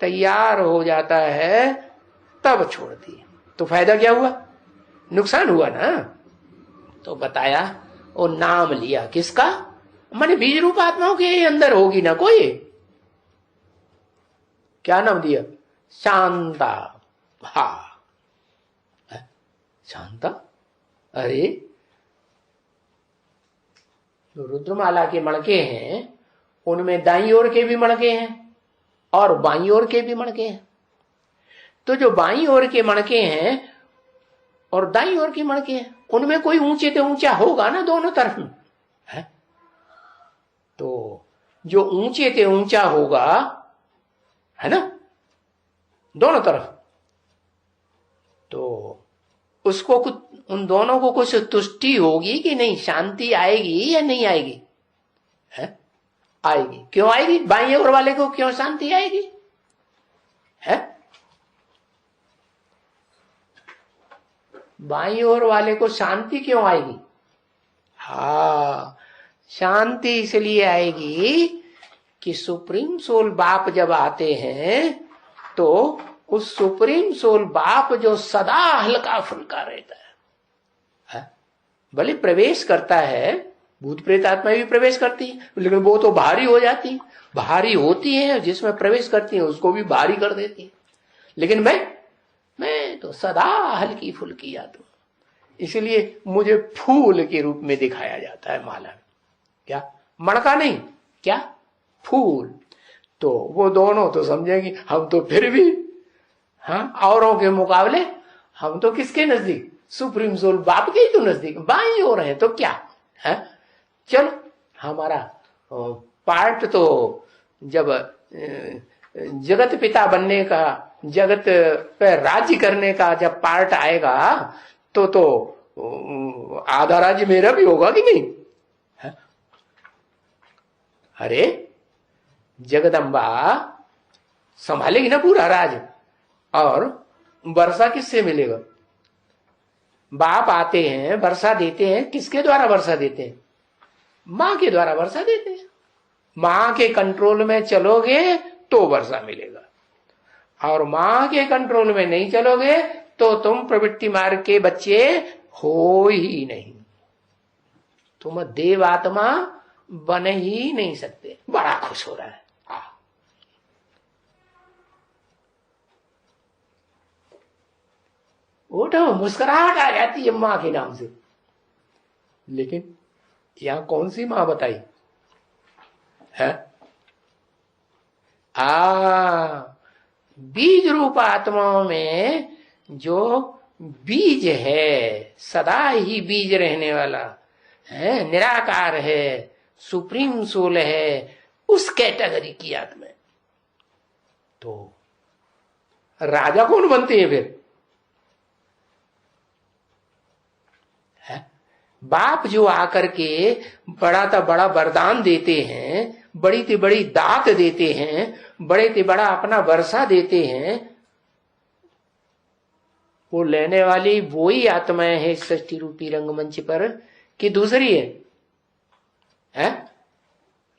तैयार हो जाता है तब छोड़ती है। तो फायदा क्या हुआ? नुकसान हुआ ना। तो बताया, वो नाम लिया किसका? माने बीज रूप आत्माओं के अंदर होगी ना कोई। क्या नाम दिया? शांता। हा, शांता। अरे जो रुद्रमाला के मणके हैं उनमें दाईं ओर के भी मणके हैं और बाईं ओर के भी मणके हैं। तो जो बाईं ओर के मणके हैं और दाईं ओर के मणके हैं, उनमें कोई ऊंचे से ऊंचा होगा ना दोनों तरफ में है? तो जो ऊंचे से ऊंचा होगा है ना दोनों तरफ, तो उसको कुछ, उन दोनों को कुछ तुष्टि होगी कि नहीं, शांति आएगी या नहीं आएगी? है? आएगी। क्यों आएगी? बाईं ओर वाले को क्यों शांति आएगी? है? बाईं ओर वाले को शांति क्यों आएगी? हाँ, शांति इसलिए आएगी कि सुप्रीम सोल बाप जब आते हैं तो उस सुप्रीम सोल बाप जो सदा हल्का फुल्का रहता है, भले प्रवेश करता है, भूत प्रेत आत्मा भी प्रवेश करती है, लेकिन वो तो भारी हो जाती है, भारी होती है, जिसमें प्रवेश करती है उसको भी भारी कर देती है। लेकिन मैं तो सदा हल्की फुल्की आत्मा, इसलिए मुझे फूल के रूप में दिखाया जाता है माला में। क्या? मणका नहीं, क्या? फूल। तो वो दोनों तो समझेंगे हम तो फिर भी, हाँ, औरों के मुकाबले हम तो किसके नजदीक? सुप्रीम सोल बाप के ही तो नजदीक, बाईं ओर है तो क्या है। चलो, हमारा पार्ट तो जब जगत पिता बनने का, जगत पे राज्य करने का जब पार्ट आएगा तो आधा राज्य मेरा भी होगा कि नहीं? है? अरे जगदम्बा संभालेगी ना पूरा राज, और वर्षा किससे मिलेगा? बाप आते हैं, वर्षा देते हैं, किसके द्वारा वर्षा देते हैं? मां के द्वारा वर्षा देते हैं। मां के कंट्रोल में चलोगे तो वर्षा मिलेगा, और मां के कंट्रोल में नहीं चलोगे तो तुम प्रवृत्ति मार्ग के बच्चे हो ही नहीं, तुम देव आत्मा बन ही नहीं सकते। बड़ा खुश हो रहा है। उठो, मुस्कुराहट आ जाती है मां के नाम से। लेकिन यहां कौन सी मां बताई है? बीज रूप आत्माओं में जो बीज है, सदा ही बीज रहने वाला है, निराकार है, सुप्रीम सोल है, उस कैटेगरी की आत्मा। तो राजा कौन बनते हैं फिर? बाप जो आकर के बड़ा ता बड़ा वरदान देते हैं, बड़ी ती बड़ी दात देते हैं, बड़े ती बड़ा अपना वर्षा देते हैं, वो लेने वाली वो ही आत्माएं है सृष्टि रूपी रंगमंच पर, कि दूसरी है?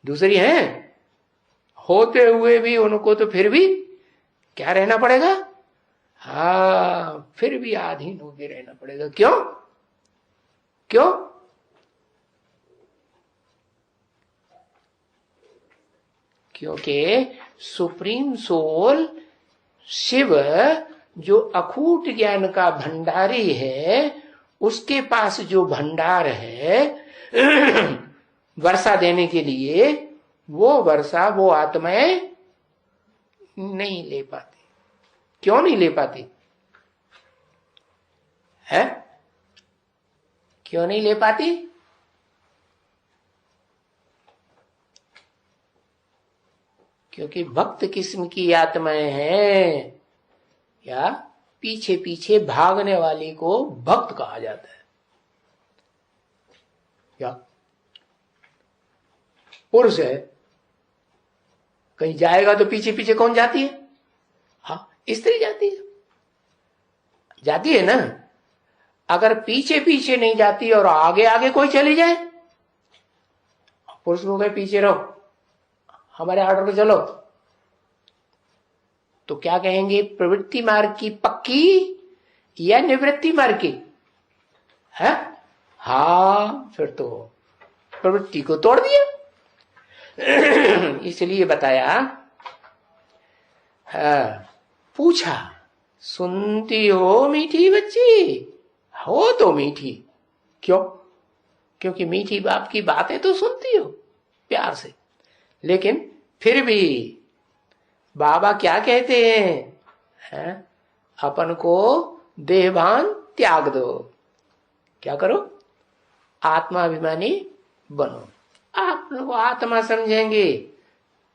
दूसरी है? होते हुए भी उनको तो फिर भी क्या रहना पड़ेगा? हाँ, फिर भी आधीन होके रहना पड़ेगा। क्यों? क्यों? क्योंकि सुप्रीम सोल शिव जो अखूट ज्ञान का भंडारी है, उसके पास जो भंडार है वर्षा देने के लिए, वो वर्षा वो आत्माएं नहीं ले पाती। क्यों नहीं ले पाती है? क्यों नहीं ले पाती? क्योंकि भक्त किस्म की आत्माएं हैं, या पीछे पीछे भागने वाली को भक्त कहा जाता है। क्या? पुरुष है, कहीं जाएगा तो पीछे पीछे कौन जाती है? हाँ, स्त्री जाती है, जाती है ना। अगर पीछे पीछे नहीं जाती और आगे आगे कोई चली जाए, पुरुष को कहे पीछे रहो, हमारे ऑर्डर पे चलो, तो क्या कहेंगे? प्रवृत्ति मार्ग की पक्की या निवृत्ति मार्ग की है? हाँ, फिर तो प्रवृत्ति को तोड़ दिया। इसलिए बताया, पूछा, सुनती हो मीठी बच्ची? हो तो मीठी। क्यों? क्योंकि मीठी बाप की बातें तो सुनती हो प्यार से, लेकिन फिर भी बाबा क्या कहते हैं? अपन को देहभान त्याग दो। क्या करो? आत्माभिमानी बनो। आप लोग आत्मा समझेंगे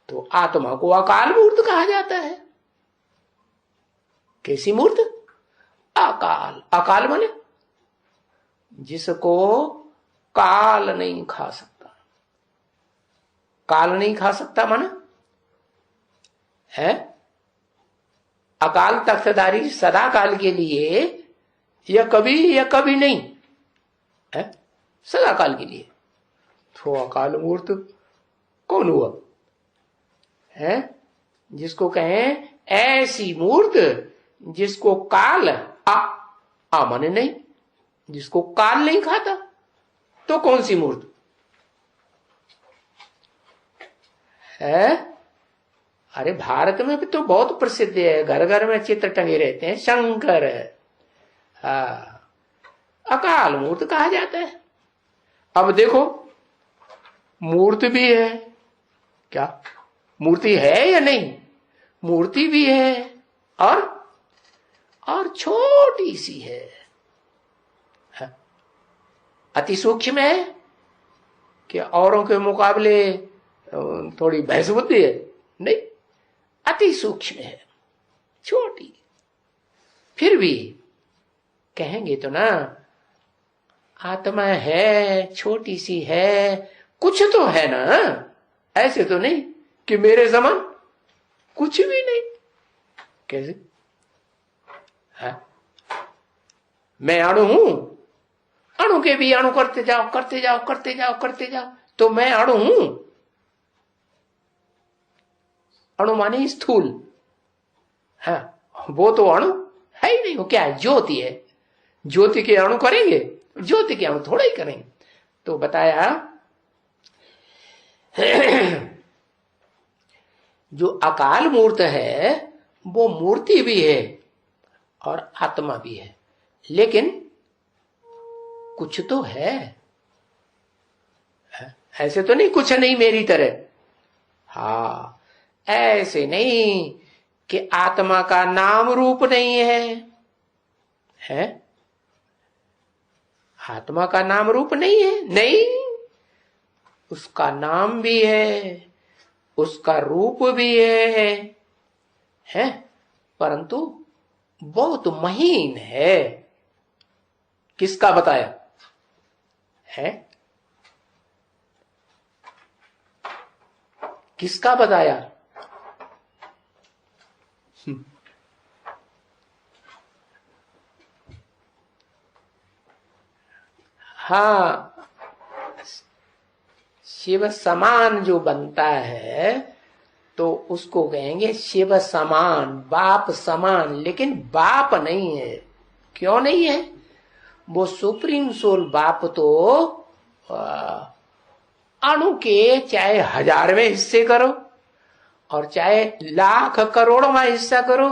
तो आत्मा को अकाल मूर्त कहा जाता है। कैसी मूर्त? अकाल, अकाल माने जिसको काल नहीं खा सकता। काल नहीं खा सकता माना है अकाल तख्तधारी सदा काल के लिए, या कभी नहीं है, सदा काल के लिए। तो अकाल मूर्त कौन हुआ है? जिसको कहें ऐसी मूर्त जिसको काल आ माने नहीं, जिसको काल नहीं खाता। तो कौन सी मूर्त है? अरे भारत में भी तो बहुत प्रसिद्ध है, घर घर में चित्र टंगे रहते हैं, शंकर अकाल मूर्त कहा जाता है। अब देखो मूर्त भी है, क्या मूर्ति है या नहीं? मूर्ति भी है और छोटी सी है, अति सूक्ष्म है कि औरों के मुकाबले थोड़ी भैंस बुद्धि है? नहीं, अति सूक्ष्म है, छोटी। फिर भी कहेंगे तो ना आत्मा है, छोटी सी है, कुछ तो है ना, ऐसे तो नहीं कि मेरे समान कुछ भी नहीं। कैसे है? मैं अणु हूं, अणु के भी अणु करते जाओ करते जाओ करते जाओ करते जाओ, तो मैं अणु हूं। अणु माने स्थूल, हाँ वो तो अणु है ही नहीं। वो क्या है? ज्योति है। ज्योति के अणु करेंगे? ज्योति के अणु थोड़ा ही करेंगे। तो बताया जो अकाल मूर्त है वो मूर्ति भी है और आत्मा भी है, लेकिन कुछ तो है। ऐसे तो नहीं कुछ नहीं मेरी तरह, हाँ ऐसे नहीं कि आत्मा का नाम रूप नहीं है? आत्मा का नाम रूप नहीं है? नहीं, उसका नाम भी है, उसका रूप भी है, परंतु बहुत महीन है। किसका बताया है? किसका बताया? हाँ, शिव समान जो बनता है तो उसको कहेंगे शिव समान, बाप समान। लेकिन बाप नहीं है। क्यों नहीं है? वो सुप्रीम सोल बाप तो अणु के चाहे 1000वें हिस्से करो और चाहे लाख करोड़वां हिस्सा करो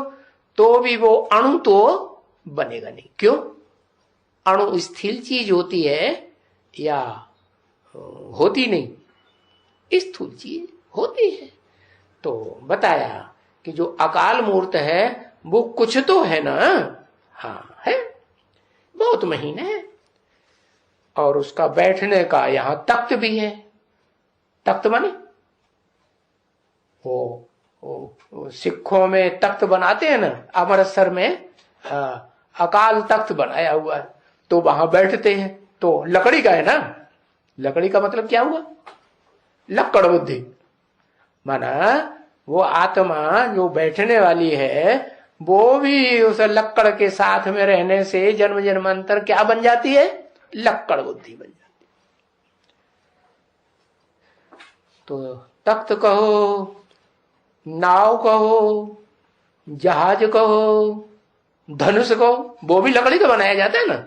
तो भी वो अणु तो बनेगा नहीं। क्यों? अणु स्थिर चीज होती है या होती नहीं? स्थूल चीज होती है। तो बताया कि जो अकाल मूर्त है वो कुछ तो है ना, हाँ है, बहुत महीन है। और उसका बैठने का यहां तख्त भी है। तख्त माने वो सिखों में तख्त बनाते हैं ना, अमृतसर में अकाल तख्त बनाया हुआ है, तो वहां बैठते हैं। तो लकड़ी का है ना। लकड़ी का मतलब क्या हुआ? लक्कड़ बुद्धि। माना वो आत्मा जो बैठने वाली है वो भी उस लक्कड़ के साथ में रहने से जन्म जन्मांतर क्या बन जाती है? लक्कड़ बुद्धि बन जाती। तो तख्त कहो, नाव कहो, जहाज कहो, धनुष कहो, वो भी लकड़ी का बनाया जाता है ना।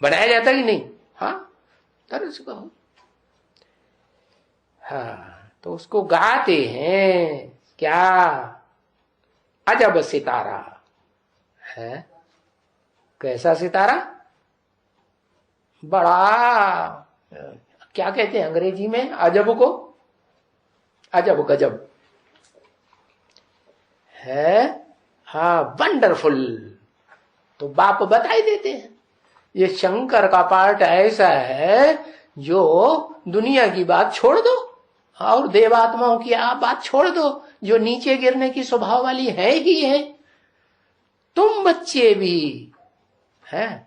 बनाया जाता है कि नहीं? हाँ, धनुष कहो। हाँ, तो उसको गाते हैं क्या? अजब सितारा है। कैसा सितारा? बड़ा, क्या कहते हैं अंग्रेजी में अजब को? अजब गजब है। हाँ, वंडरफुल। तो बाप बताई देते हैं ये शंकर का पार्ट ऐसा है जो दुनिया की बात छोड़ दो और देवात्माओं की आप बात छोड़ दो, जो नीचे गिरने की स्वभाव वाली है ही है। तुम बच्चे भी है,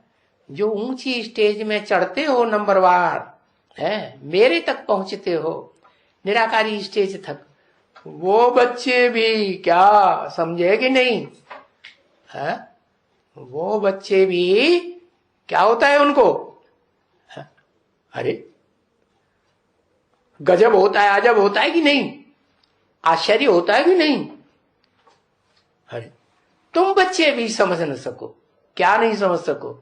जो ऊंची स्टेज में चढ़ते हो नंबरवार है, मेरे तक पहुंचते हो निराकारी स्टेज तक, वो बच्चे भी क्या समझे कि नहीं है? वो बच्चे भी क्या होता है उनको है? अरे गजब होता है, अजब होता है कि नहीं, आश्चर्य होता है कि नहीं। अरे तुम बच्चे भी समझ न सको, क्या नहीं समझ सको,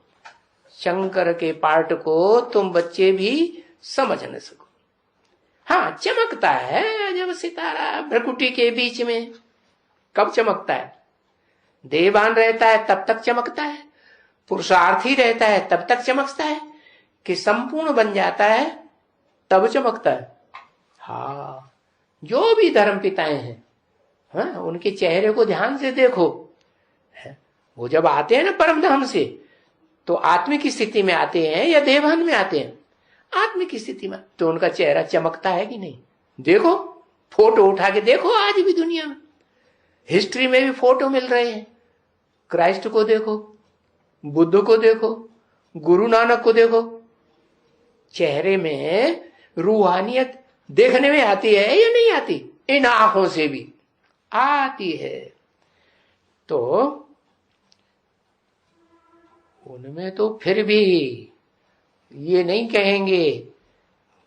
शंकर के पार्ट को तुम बच्चे भी समझ न सको। हाँ चमकता है जब सितारा भ्रकुटी के बीच में, कब चमकता है, देवान रहता है तब तक चमकता है, पुरुषार्थी रहता है तब तक चमकता है, कि संपूर्ण बन जाता है तब चमकता है। हाँ जो भी धर्म पिताएं हैं, हाँ, उनके चेहरे को ध्यान से देखो, है? वो जब आते हैं ना परम धाम से, तो आत्मिक स्थिति में आते हैं या देवान में आते हैं, आत्मिक स्थिति में, तो उनका चेहरा चमकता है कि नहीं। देखो फोटो उठा के देखो, आज भी दुनिया में हिस्ट्री में भी फोटो मिल रहे हैं, क्राइस्ट को देखो, बुद्ध को देखो, गुरु नानक को देखो, चेहरे में रूहानियत देखने में आती है या नहीं आती, इन आंखों से भी आती है। तो उनमें तो फिर भी ये नहीं कहेंगे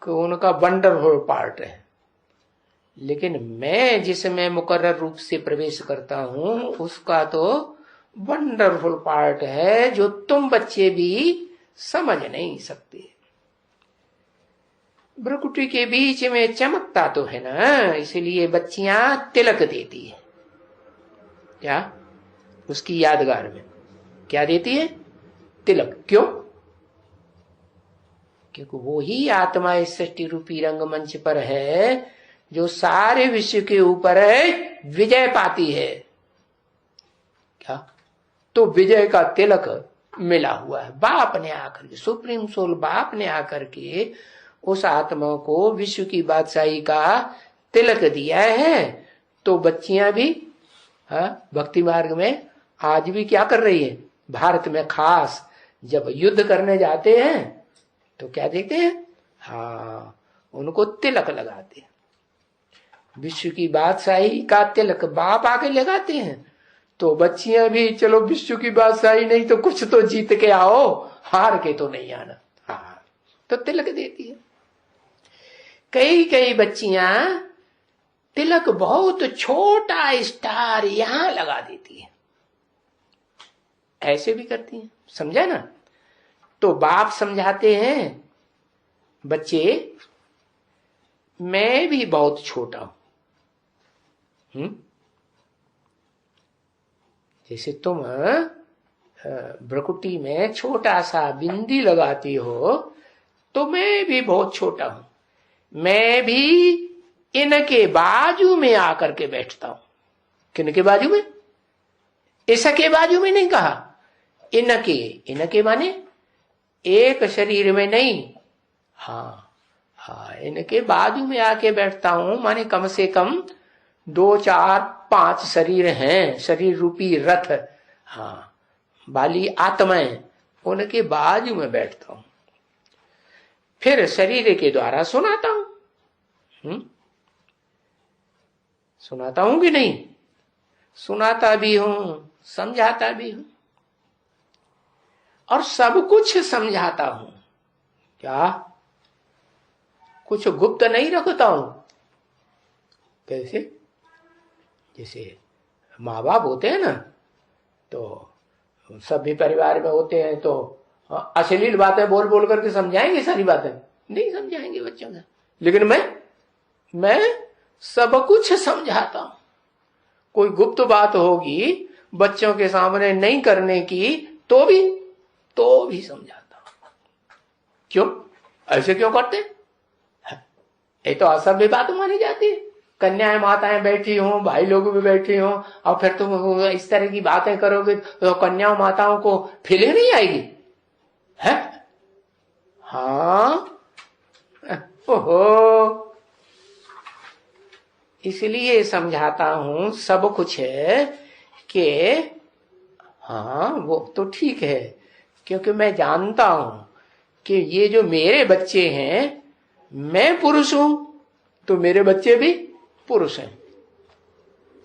कि उनका वंडरफुल पार्ट है, लेकिन मैं जिसमें मुकर्रर रूप से प्रवेश करता हूं उसका तो वंडरफुल पार्ट है, जो तुम बच्चे भी समझ नहीं सकते। भ्रकुटी के बीच में चमकता तो है ना, इसलिए बच्चियां तिलक देती है। क्या उसकी यादगार में क्या देती है, तिलक। क्यों, क्योंकि वो ही आत्मा इस सृष्टि रूपी रंगमंच पर है जो सारे विश्व के ऊपर है विजय पाती है। क्या, तो विजय का तिलक मिला हुआ है, बाप ने आकर के, सुप्रीम सोल बाप ने आकर के उस आत्मा को विश्व की बादशाही का तिलक दिया है। तो बच्चियां भी भक्ति मार्ग में आज भी क्या कर रही है, भारत में खास जब युद्ध करने जाते हैं तो क्या देखते हैं, हाँ उनको तिलक लगाते हैं, विश्व की बादशाही का तिलक बाप आके लगाते हैं। तो बच्चियां भी चलो विश्व की बादशाही नहीं तो कुछ तो जीत के आओ, हार के तो नहीं आना, हाँ तो तिलक देती है। कई कई बच्चियां तिलक बहुत छोटा स्टार यहां लगा देती है, ऐसे भी करती हैं, समझा ना। तो बाप समझाते हैं बच्चे मैं भी बहुत छोटा हूं, जैसे तुम भ्रकुटी में छोटा सा बिंदी लगाती हो, तो मैं भी बहुत छोटा हूं, मैं भी इनके बाजू में आकर के बैठता हूं। किनके बाजू में, इसके बाजू में नहीं कहा, इनके, इनके माने एक शरीर में नहीं, हाँ हाँ इनके बाजू में आके बैठता हूं, माने कम से कम 2 4 5 शरीर हैं, शरीर रूपी रथ, हाँ बाली आत्माएं, उनके बाजू में बैठता हूं, फिर शरीर के द्वारा सुनाता हूं। सुनाता हूं कि नहीं, सुनाता भी हूं, समझाता भी हूं, और सब कुछ समझाता हूं। क्या कुछ गुप्त नहीं रखता हूं। कैसे, जैसे माँ बाप होते हैं ना, तो सभी परिवार में होते हैं, तो अश्लील बातें बोल बोल करके समझाएंगे, सारी बातें नहीं समझाएंगे बच्चों का, लेकिन मैं सब कुछ समझाता हूं। कोई गुप्त बात होगी बच्चों के सामने नहीं करने की, तो भी समझाता हूं। क्यों, ऐसे क्यों करते, ये तो असभ्य बात मानी जाती है। कन्याएं माताएं बैठी हों, भाई लोग भी बैठे हों, और फिर तुम इस तरह की बातें करोगे तो कन्याओं माताओं को फीलिंग नहीं आएगी, है? हाँ, ओहो, इसलिए समझाता हूं सब कुछ है कि हाँ वो तो ठीक है क्योंकि मैं जानता हूं कि ये जो मेरे बच्चे हैं, मैं पुरुष हूं तो मेरे बच्चे भी पुरुष हैं।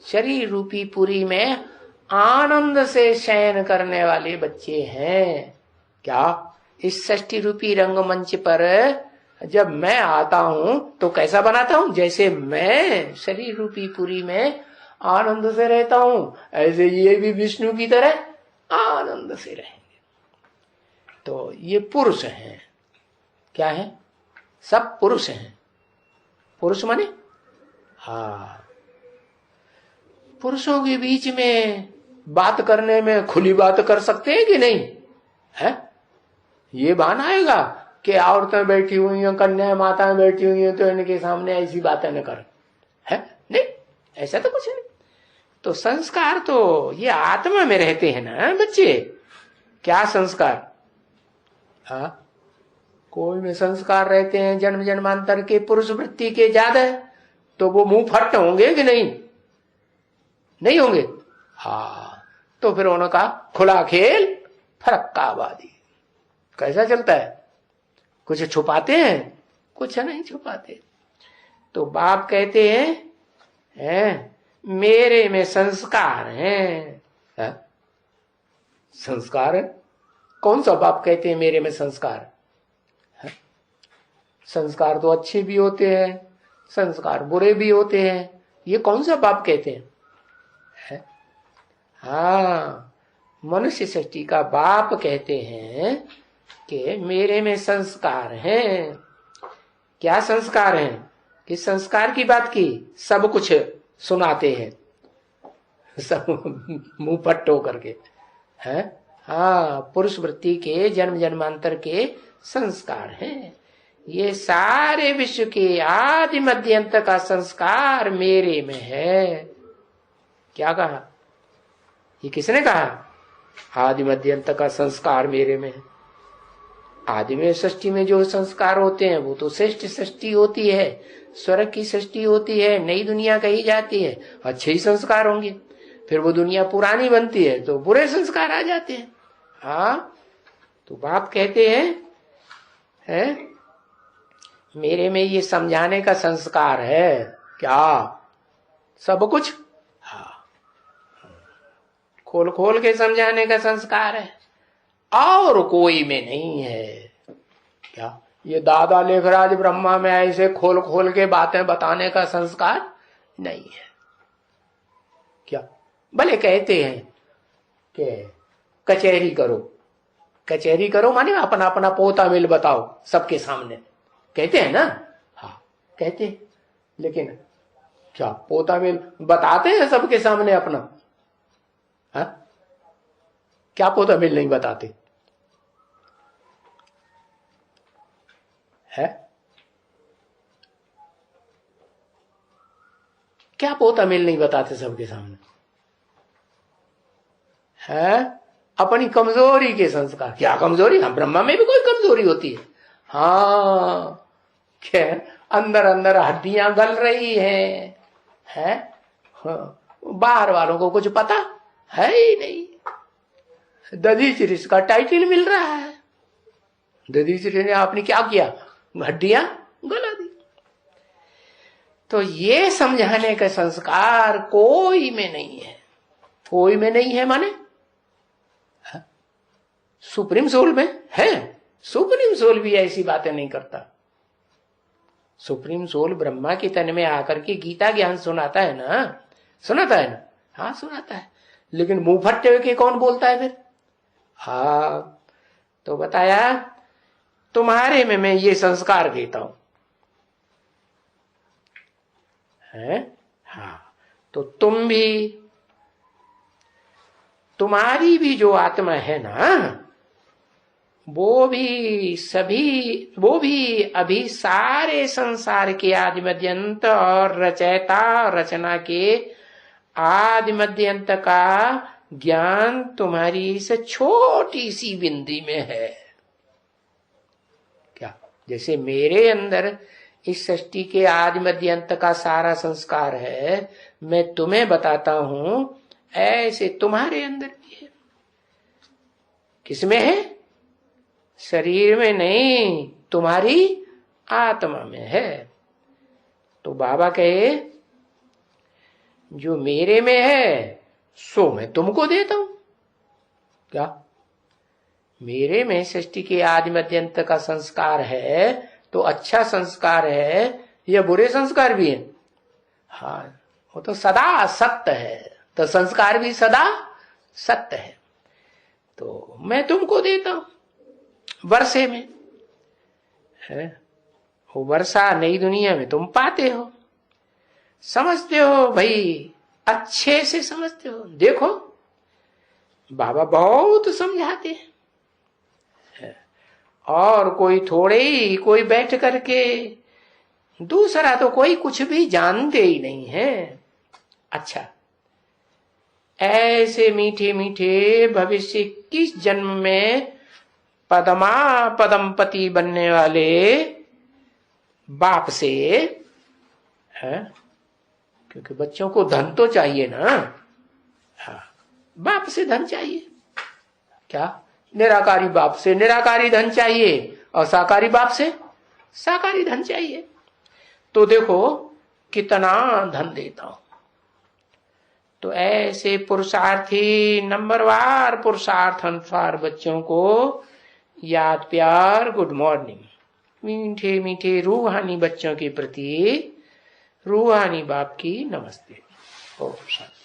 शरीर रूपी पुरी में आनंद से शयन करने वाले बच्चे हैं। क्या इस षष्ठी रूपी रंगमंच पर जब मैं आता हूं तो कैसा बनाता हूं? जैसे मैं शरीर रूपी पुरी में आनंद से रहता हूं, ऐसे ये भी विष्णु की तरह आनंद से रहेंगे। तो ये पुरुष हैं। क्या है? सब पुरुष हैं। पुरुष माने हाँ, पुरुषों के बीच में बात करने में खुली बात कर सकते हैं कि नहीं है? ये बहाना आएगा कि औरतें बैठी हुई हैं, कन्या माताएं बैठी हुई हैं, तो इनके सामने ऐसी बातें न कर, है? नहीं, ऐसा तो कुछ नहीं। तो संस्कार तो ये आत्मा में रहते हैं ना बच्चे। क्या संस्कार? हाँ, कोई में संस्कार रहते हैं जन्म जन्मांतर के पुरुष वृत्ति के ज्यादा, तो वो मुंह फट होंगे कि नहीं? नहीं होंगे। हाँ, तो फिर उनका खुला खेल फरक्का आबादी। कैसा चलता है? कुछ छुपाते हैं? कुछ नहीं छुपाते। तो बाप कहते हैं मेरे में संस्कार हैं। है? संस्कार है? कौन सा बाप कहते हैं मेरे में संस्कार है? संस्कार तो अच्छे भी होते हैं, संस्कार बुरे भी होते हैं। ये कौन सा बाप कहते हैं? है? हाँ, मनुष्य सृष्टि का बाप कहते हैं कि मेरे में संस्कार हैं। क्या संस्कार हैं? कि संस्कार की बात की सब कुछ सुनाते हैं, सब मुंह पट्टो करके हैं। हाँ, पुरुष वृत्ति के जन्म जन्मांतर के संस्कार हैं। ये सारे विश्व के आदि मध्य अंत का संस्कार मेरे में है। क्या कहा? ये किसने कहा? आदि मध्य अंत का संस्कार मेरे में है। आदि में सृष्टि में जो संस्कार होते हैं वो तो श्रेष्ठ सृष्टि होती है, स्वर्ग की सृष्टि होती है, नई दुनिया कही जाती है, अच्छे ही संस्कार होंगे। फिर वो दुनिया पुरानी बनती है तो बुरे संस्कार आ जाते हैं। हाँ, तो बाप कहते हैं मेरे में ये समझाने का संस्कार है। क्या? सब कुछ? हाँ, खोल खोल के समझाने का संस्कार है, और कोई में नहीं है। क्या? ये दादा लेखराज ब्रह्मा में ऐसे खोल खोल के बातें बताने का संस्कार नहीं है। क्या? भले कहते हैं कि कचहरी करो, कचहरी करो माने अपना अपना पोता मिल बताओ सबके सामने, कहते हैं ना? हाँ, कहते हैं। लेकिन क्या पोता मिल बताते हैं सबके सामने अपना? हाँ, क्या पोता मिल नहीं बताते है? क्या पोता मिल नहीं बताते सबके सामने है? अपनी कमजोरी के संस्कार। क्या कमजोरी? हाँ, ब्रह्मा में भी कोई कमजोरी होती है। हाँ, क्या अंदर अंदर हड्डियां गल रही हैं, है? हाँ, बाहर वालों को कुछ पता है ही नहीं। दधीचि का टाइटल मिल रहा है, दधीचि ने आपने क्या किया? हड्डियां गला दी। तो ये समझाने का संस्कार कोई में नहीं है। कोई में नहीं है माने सुप्रीम सोल में है। सुप्रीम सोल भी ऐसी बातें नहीं करता। सुप्रीम सोल ब्रह्मा के तन में आकर के गीता ज्ञान सुनाता है ना? सुनाता है ना? हाँ, सुनाता है। लेकिन मुंह फट्टे के कौन बोलता है फिर? हाँ, तो बताया तुम्हारे में मैं ये संस्कार देता हूं है। हाँ, तो तुम भी, तुम्हारी भी जो आत्मा है ना, वो भी अभी सारे संसार के आदि मध्यंत और रचयिता रचना के आदि मध्यंत का ज्ञान तुम्हारी इस छोटी सी बिंदी में है। क्या? जैसे मेरे अंदर इस सृष्टि के आदि मध्यंत का सारा संस्कार है, मैं तुम्हें बताता हूं, ऐसे तुम्हारे अंदर भी है। किसमें है? शरीर में नहीं, तुम्हारी आत्मा में है। तो बाबा कहे जो मेरे में है सो मैं तुमको देता हूं। क्या मेरे में सृष्टि के आदि मध्य अंत का संस्कार है तो अच्छा संस्कार है या बुरे संस्कार भी है? हाँ, वो तो सदा सत्य है, तो संस्कार भी सदा सत्य है। तो मैं तुमको देता हूं वर्षे में है, वो वर्षा नई दुनिया में तुम पाते हो, समझते हो भाई, अच्छे से समझते हो। देखो बाबा बहुत समझाते हैं, और कोई थोड़े ही, कोई बैठ करके, दूसरा तो कोई कुछ भी जानते ही नहीं है। अच्छा, ऐसे मीठे मीठे भविष्य किस जन्म में पदमा पदमपति बनने वाले बाप से है, क्योंकि बच्चों को धन तो चाहिए ना। हाँ, बाप से धन चाहिए क्या? निराकारी बाप से निराकारी धन चाहिए और साकारी बाप से साकारी धन चाहिए। तो देखो कितना धन देता हूं। तो ऐसे पुरुषार्थी नंबरवार पुरुषार्थ अनुसार बच्चों को याद प्यार गुड मॉर्निंग, मीठे मीठे रूहानी बच्चों के प्रति रूहानी बाप की नमस्ते। ओम शांति।